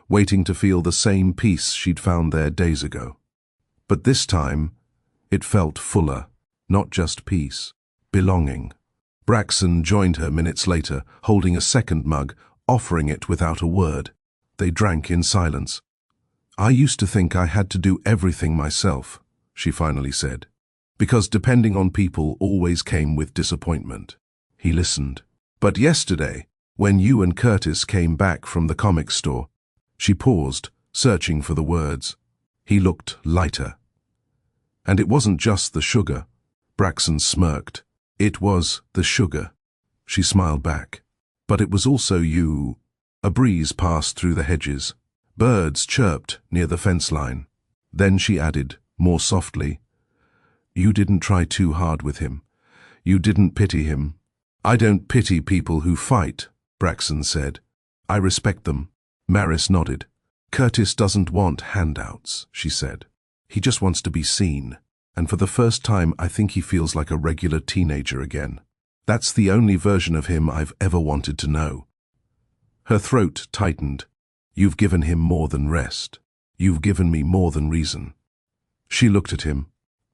waiting to feel the same peace she'd found there days ago. But this time, it felt fuller, not just peace, belonging. Braxton joined her minutes later, holding a second mug, offering it without a word. They drank in silence. I used to think I had to do everything myself, she finally said, because depending on people always came with disappointment. He listened. But yesterday, when you and Curtis came back from the comic store, She paused, searching for the words. He looked lighter. And it wasn't just the sugar. Braxton smirked. It was the sugar. She smiled back. But it was also you. A breeze passed through the hedges. Birds chirped near the fence line. Then she added, more softly, you didn't try too hard with him. You didn't pity him. I don't pity people who fight, Braxton said. I respect them. Maris nodded. Curtis doesn't want handouts, she said. He just wants to be seen. And for the first time, I think he feels like a regular teenager again. That's the only version of him I've ever wanted to know. Her throat tightened. You've given him more than rest. You've given me more than reason. She looked at him.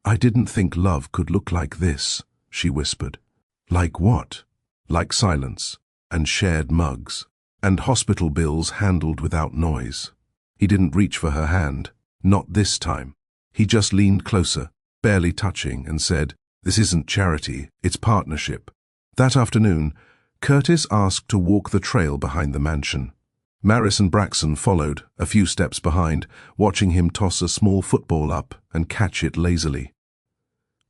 I didn't think love could look like this, she whispered. Like what? Like silence, and shared mugs, and hospital bills handled without noise. He didn't reach for her hand. Not this time. He just leaned closer, barely touching, and said, this isn't charity, it's partnership. That afternoon, Curtis asked to walk the trail behind the mansion. Maris and Braxton followed, a few steps behind, watching him toss a small football up and catch it lazily.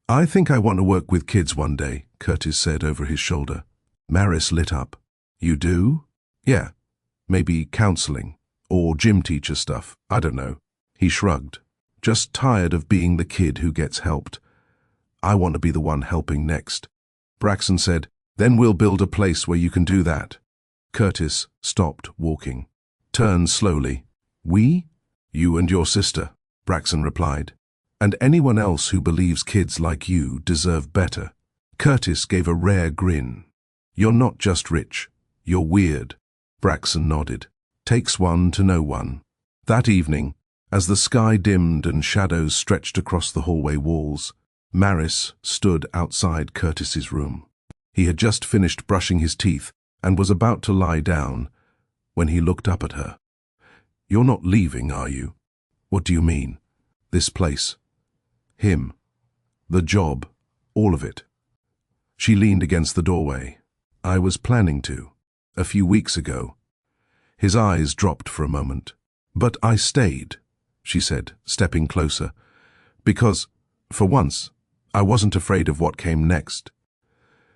I think I want to work with kids one day, Curtis said over his shoulder. Maris lit up. You do? Yeah. Maybe counseling, or gym teacher stuff, I don't know. He shrugged. Just tired of being the kid who gets helped. I want to be the one helping next. Braxton said, then we'll build a place where you can do that. Curtis stopped walking. Turned slowly. We? You and your sister, Braxton replied. And anyone else who believes kids like you deserve better. Curtis gave a rare grin. You're not just rich. You're weird. Braxton nodded. Takes one to know one. That evening, as the sky dimmed and shadows stretched across the hallway walls, Maris stood outside Curtis's room. He had just finished brushing his teeth and was about to lie down when he looked up at her. You're not leaving, are you? What do you mean? This place. Him. The job. All of it. She leaned against the doorway. I was planning to. A few weeks ago. His eyes dropped for a moment. But I stayed, she said, stepping closer. Because, for once, I wasn't afraid of what came next.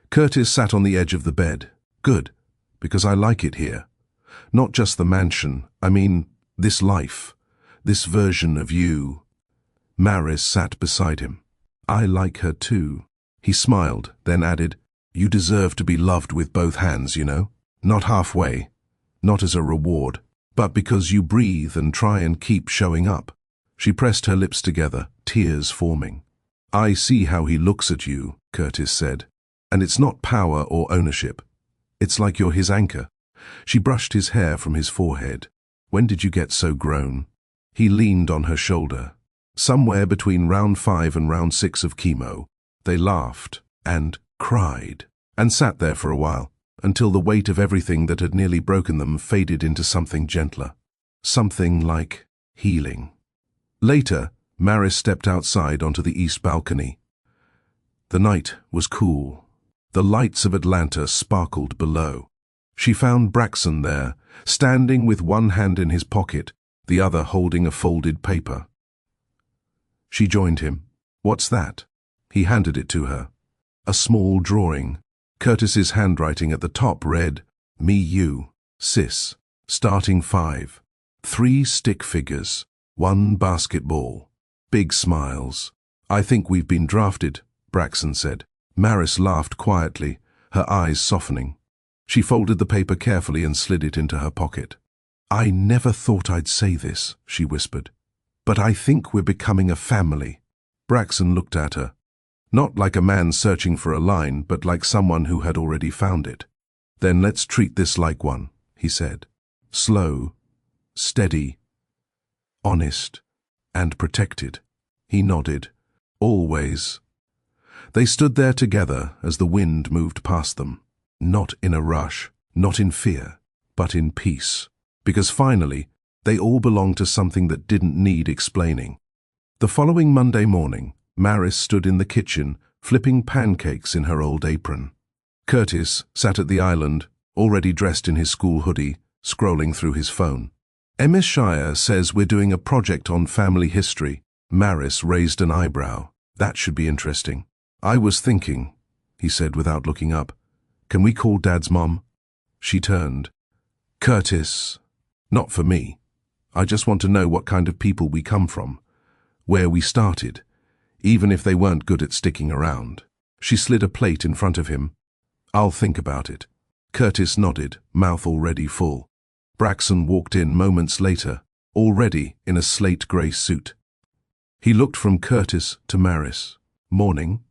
Curtis sat on the edge of the bed. Good, because I like it here. Not just the mansion, I mean, this life, this version of you. Maris sat beside him. I like her too. He smiled, then added, you deserve to be loved with both hands, you know? Not halfway, not as a reward, but because you breathe and try and keep showing up. She pressed her lips together, tears forming. I see how he looks at you, Curtis said. And it's not power or ownership. It's like you're his anchor. She brushed his hair from his forehead. When did you get so grown? He leaned on her shoulder. Somewhere between round 5 and round 6 of chemo, they laughed and cried and sat there for a while until the weight of everything that had nearly broken them faded into something gentler, something like healing. Later, Maris stepped outside onto the east balcony. The night was cool. The lights of Atlanta sparkled below. She found Braxton there, standing with one hand in his pocket, the other holding a folded paper. She joined him. What's that? He handed it to her. A small drawing. Curtis's handwriting at the top read, Me, You, Sis, starting 5. 3 stick figures, 1 basketball. Big smiles. I think we've been drafted, Braxton said. Maris laughed quietly, her eyes softening. She folded the paper carefully and slid it into her pocket. I never thought I'd say this, she whispered. But I think we're becoming a family. Braxton looked at her. Not like a man searching for a line, but like someone who had already found it. Then let's treat this like one, he said. Slow, steady, honest, and protected. He nodded. Always. They stood there together as the wind moved past them. Not in a rush, not in fear, but in peace. Because finally, they all belonged to something that didn't need explaining. The following Monday morning, Maris stood in the kitchen, flipping pancakes in her old apron. Curtis sat at the island, already dressed in his school hoodie, scrolling through his phone. Miss Shire says we're doing a project on family history. Maris raised an eyebrow. That should be interesting. I was thinking, he said without looking up. Can we call Dad's mom? She turned. Curtis. Not for me. I just want to know what kind of people we come from, where we started, even if they weren't good at sticking around. She slid a plate in front of him. I'll think about it. Curtis nodded, mouth already full. Braxton walked in moments later, already in a slate-grey suit. He looked from Curtis to Maris. Morning.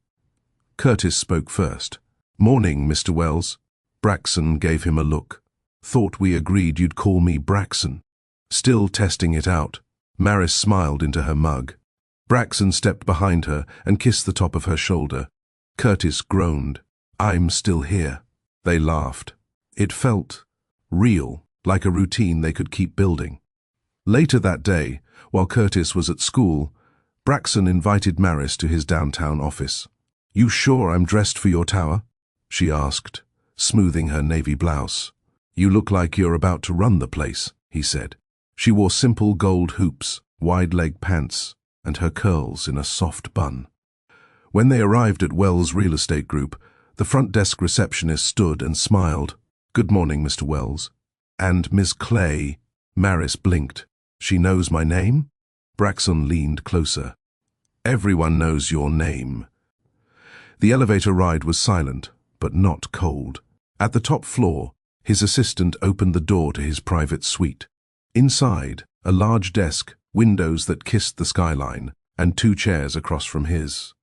Curtis spoke first. Morning, Mr. Wells. Braxton gave him a look. Thought we agreed you'd call me Braxton. Still testing it out. Maris smiled into her mug. Braxton stepped behind her and kissed the top of her shoulder. Curtis groaned. I'm still here. They laughed. It felt real, like a routine they could keep building. Later that day, while Curtis was at school, Braxton invited Maris to his downtown office. You sure I'm dressed for your tower? She asked, smoothing her navy blouse. You look like you're about to run the place, he said. She wore simple gold hoops, wide-leg pants, and her curls in a soft bun. When they arrived at Wells Real Estate Group, the front desk receptionist stood and smiled. Good morning, Mr. Wells. And Miss Clay. Maris blinked. She knows my name? Braxton leaned closer. Everyone knows your name. The elevator ride was silent, but not cold. At the top floor, his assistant opened the door to his private suite. Inside, a large desk, windows that kissed the skyline, and 2 chairs across from his.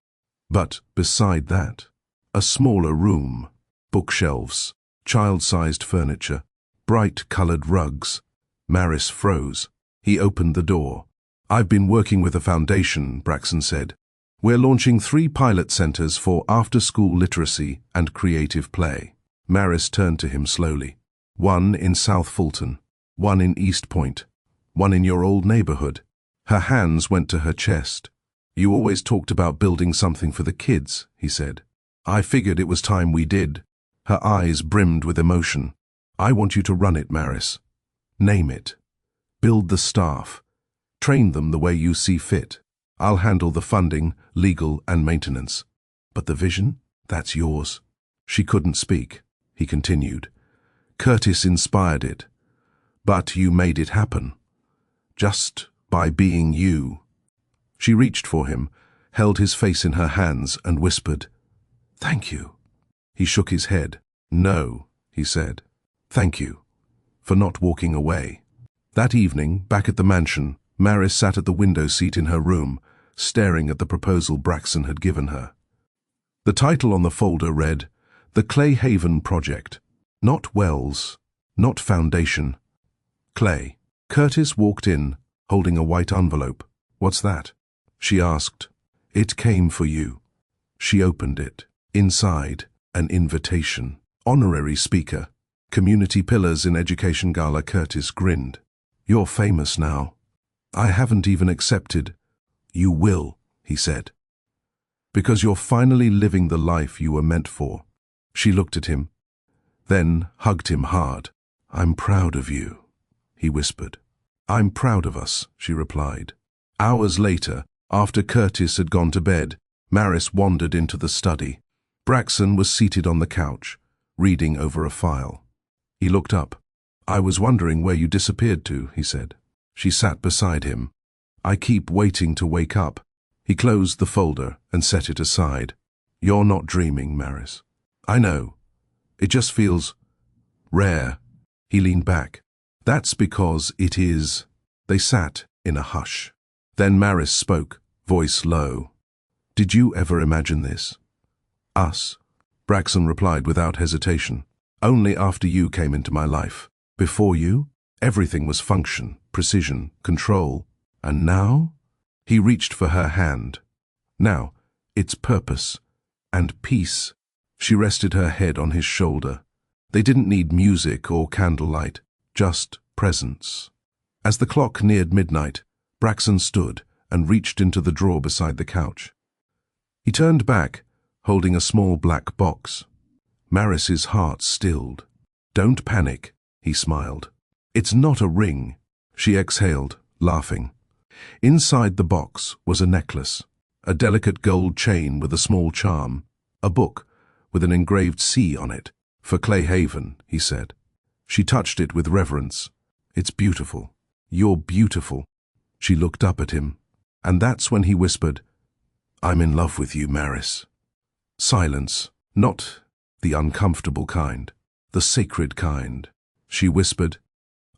But beside that, a smaller room, bookshelves, child-sized furniture, bright-colored rugs. Maris froze. He opened the door. I've been working with a foundation, Braxton said. We're launching 3 pilot centers for after-school literacy and creative play. Maris turned to him slowly. 1 in South Fulton, 1 in East Point, 1 in your old neighborhood. Her hands went to her chest. You always talked about building something for the kids, he said. I figured it was time we did. Her eyes brimmed with emotion. I want you to run it, Maris. Name it. Build the staff. Train them the way you see fit. I'll handle the funding, legal, and maintenance. But the vision? That's yours. She couldn't speak. He continued. Curtis inspired it. But you made it happen. Just by being you. She reached for him, held his face in her hands, and whispered, Thank you. He shook his head. No, he said. Thank you. For not walking away. That evening, back at the mansion, Maris sat at the window seat in her room, staring at the proposal Braxton had given her. The title on the folder read, The Clay Haven Project. Not Wells, not Foundation. Clay. Curtis walked in, holding a white envelope. What's that? She asked. It came for you. She opened it. Inside, an invitation. Honorary speaker. Community Pillars in Education Gala. Curtis grinned. You're famous now. I haven't even accepted. You will, he said. Because you're finally living the life you were meant for. She looked at him, then hugged him hard. I'm proud of you, he whispered. I'm proud of us, she replied. Hours later, after Curtis had gone to bed, Maris wandered into the study. Braxton was seated on the couch, reading over a file. He looked up. I was wondering where you disappeared to, he said. She sat beside him. I keep waiting to wake up. He closed the folder and set it aside. You're not dreaming, Maris. I know. It just feels rare. He leaned back. That's because it is. They sat in a hush. Then Maris spoke, voice low. Did you ever imagine this? Us. Braxton replied without hesitation. Only after you came into my life. Before you, everything was function, precision, control. And now? He reached for her hand. Now, it's purpose and peace. She rested her head on his shoulder. They didn't need music or candlelight, just presence. As the clock neared midnight, Braxton stood and reached into the drawer beside the couch. He turned back, holding a small black box. Maris's heart stilled. Don't panic, he smiled. It's not a ring. She exhaled, laughing. Inside the box was a necklace, a delicate gold chain with a small charm, a book with an engraved C on it. "For Clayhaven," he said. She touched it with reverence. "It's beautiful. You're beautiful." She looked up at him, and that's when he whispered, "I'm in love with you, Maris." Silence, not the uncomfortable kind, the sacred kind. She whispered,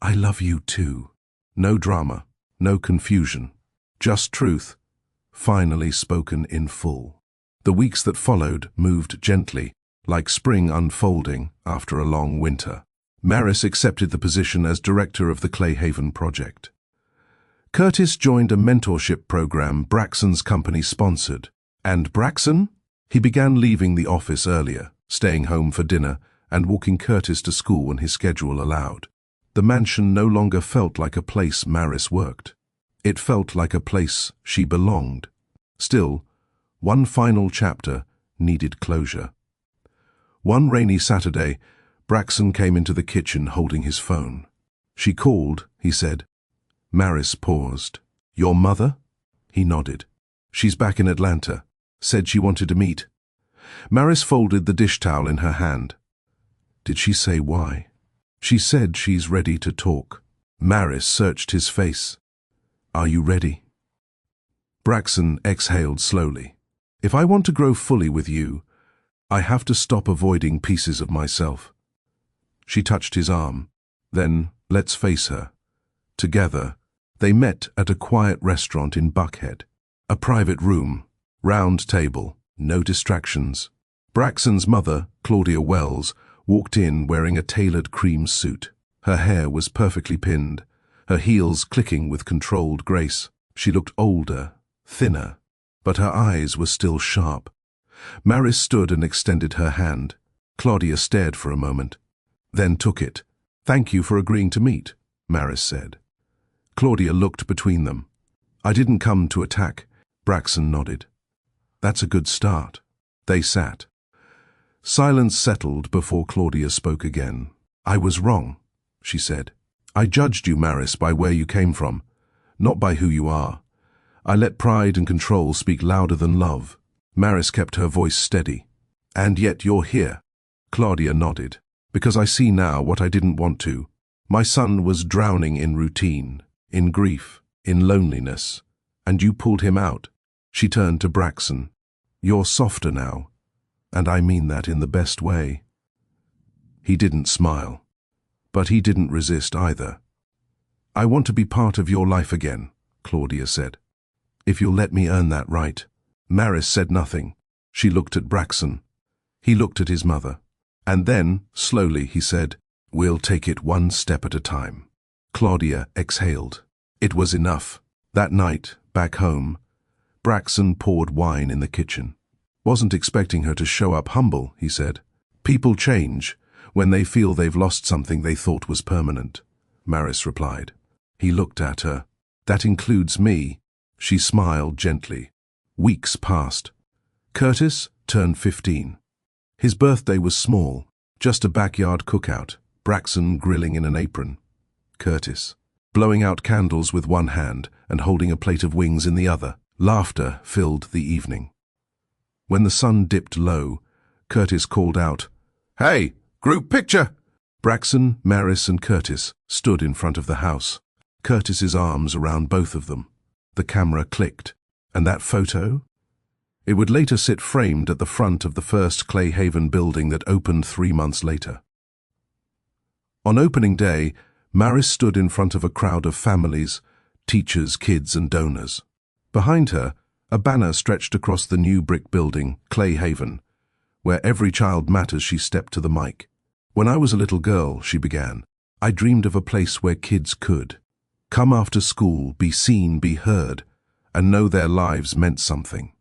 "I love you too." No drama, no confusion, just truth, finally spoken in full. The weeks that followed moved gently, like spring unfolding after a long winter. Maris accepted the position as director of the Clayhaven project. Curtis joined a mentorship program Braxton's company sponsored. And Braxton? He began leaving the office earlier, staying home for dinner and walking Curtis to school when his schedule allowed. The mansion no longer felt like a place Maris worked. It felt like a place she belonged. Still, one final chapter needed closure. One rainy Saturday, Braxton came into the kitchen holding his phone. "She called," he said. Maris paused. "Your mother?" He nodded. "She's back in Atlanta. Said she wanted to meet." Maris folded the dish towel in her hand. "Did she say why?" "She said she's ready to talk." Maris searched his face. "Are you ready?" Braxton exhaled slowly. "If I want to grow fully with you, I have to stop avoiding pieces of myself." She touched his arm. "Then let's face her." Together, they met at a quiet restaurant in Buckhead. A private room, round table, no distractions. Braxton's mother, Claudia Wells, walked in wearing a tailored cream suit. Her hair was perfectly pinned, her heels clicking with controlled grace. She looked older, thinner, but her eyes were still sharp. Maris stood and extended her hand. Claudia stared for a moment, then took it. "Thank you for agreeing to meet," Maris said. Claudia looked between them. "I didn't come to attack." Braxton nodded. "That's a good start." They sat. Silence settled before Claudia spoke again. "I was wrong," she said. "I judged you, Maris, by where you came from, not by who you are. I let pride and control speak louder than love." Maris kept her voice steady. "And yet you're here." Claudia nodded. "Because I see now what I didn't want to. My son was drowning in routine, in grief, in loneliness, and you pulled him out." She turned to Braxton. "You're softer now, and I mean that in the best way." He didn't smile, but he didn't resist either. "I want to be part of your life again," Claudia said. "If you'll let me earn that right." Maris said nothing. She looked at Braxton. He looked at his mother. And then, slowly, he said, "We'll take it one step at a time." Claudia exhaled. It was enough. That night, back home, Braxton poured wine in the kitchen. "Wasn't expecting her to show up humble," he said. "People change when they feel they've lost something they thought was permanent," Maris replied. He looked at her. "That includes me." She smiled gently. Weeks passed. Curtis turned 15. His birthday was small, just a backyard cookout, Braxton grilling in an apron. Curtis, blowing out candles with one hand and holding a plate of wings in the other. Laughter filled the evening. When the sun dipped low, Curtis called out, "Hey, group picture!" Braxton, Maris, and Curtis stood in front of the house, Curtis's arms around both of them. The camera clicked. And that photo? It would later sit framed at the front of the first Clayhaven building that opened 3 months later. On opening day, Maris stood in front of a crowd of families, teachers, kids, and donors. Behind her, a banner stretched across the new brick building, Clayhaven, where every child matters. She stepped to the mic. "When I was a little girl," she began, "I dreamed of a place where kids could come after school, be seen, be heard, and know their lives meant something.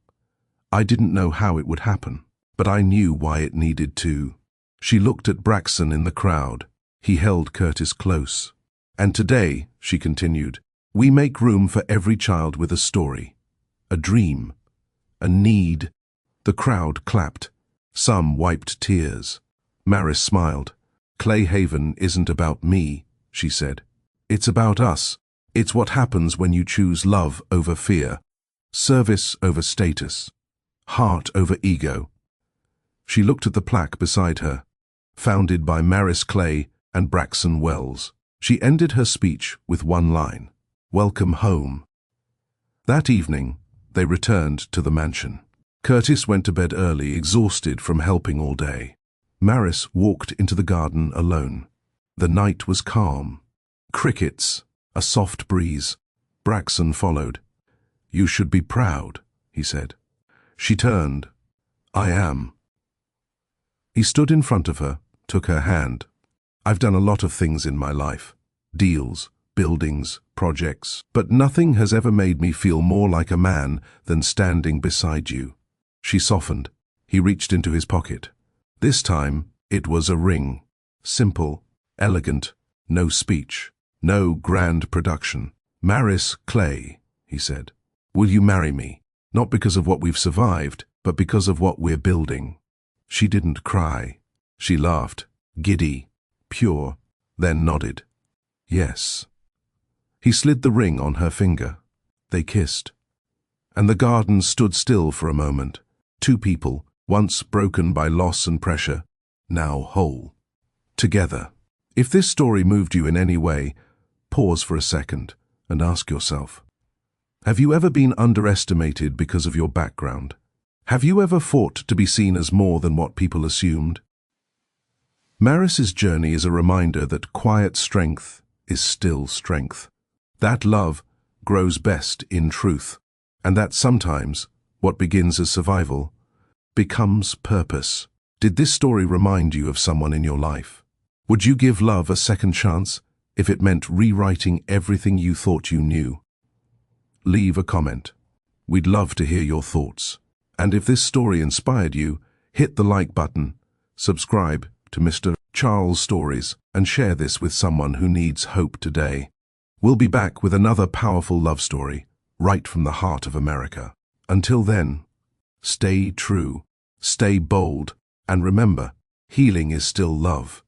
I didn't know how it would happen, but I knew why it needed to." She looked at Braxton in the crowd. He held Curtis close. "And today," she continued, "we make room for every child with a story, a dream, a need." The crowd clapped. Some wiped tears. Maris smiled. "Clayhaven isn't about me," she said. "It's about us." It's what happens when you choose love over fear, service over status, heart over ego. She looked at the plaque beside her, founded by Maris Clay and Braxton Wells. She ended her speech with one line, "Welcome home." That evening, they returned to the mansion. Curtis went to bed early, exhausted from helping all day. Maris walked into the garden alone. The night was calm. Crickets, a soft breeze. Braxton followed. "You should be proud," he said. She turned. "I am." He stood in front of her, took her hand. "I've done a lot of things in my life. Deals, buildings, projects, but nothing has ever made me feel more like a man than standing beside you." She softened. He reached into his pocket. This time, it was a ring. Simple, elegant, no speech, no grand production. "Maris Clay," he said. "Will you marry me? Not because of what we've survived, but because of what we're building." She didn't cry. She laughed, giddy, pure, then nodded. "Yes." He slid the ring on her finger. They kissed. And the garden stood still for a moment. Two people, once broken by loss and pressure, now whole. Together. If this story moved you in any way, pause for a second and ask yourself, have you ever been underestimated because of your background? Have you ever fought to be seen as more than what people assumed? Maris's journey is a reminder that quiet strength is still strength. That love grows best in truth, and that sometimes what begins as survival becomes purpose. Did this story remind you of someone in your life? Would you give love a second chance if it meant rewriting everything you thought you knew? Leave a comment. We'd love to hear your thoughts. And if this story inspired you, hit the like button, subscribe to Mr. Charles Stories, and share this with someone who needs hope today. We'll be back with another powerful love story, right from the heart of America. Until then, stay true, stay bold, and remember, healing is still love.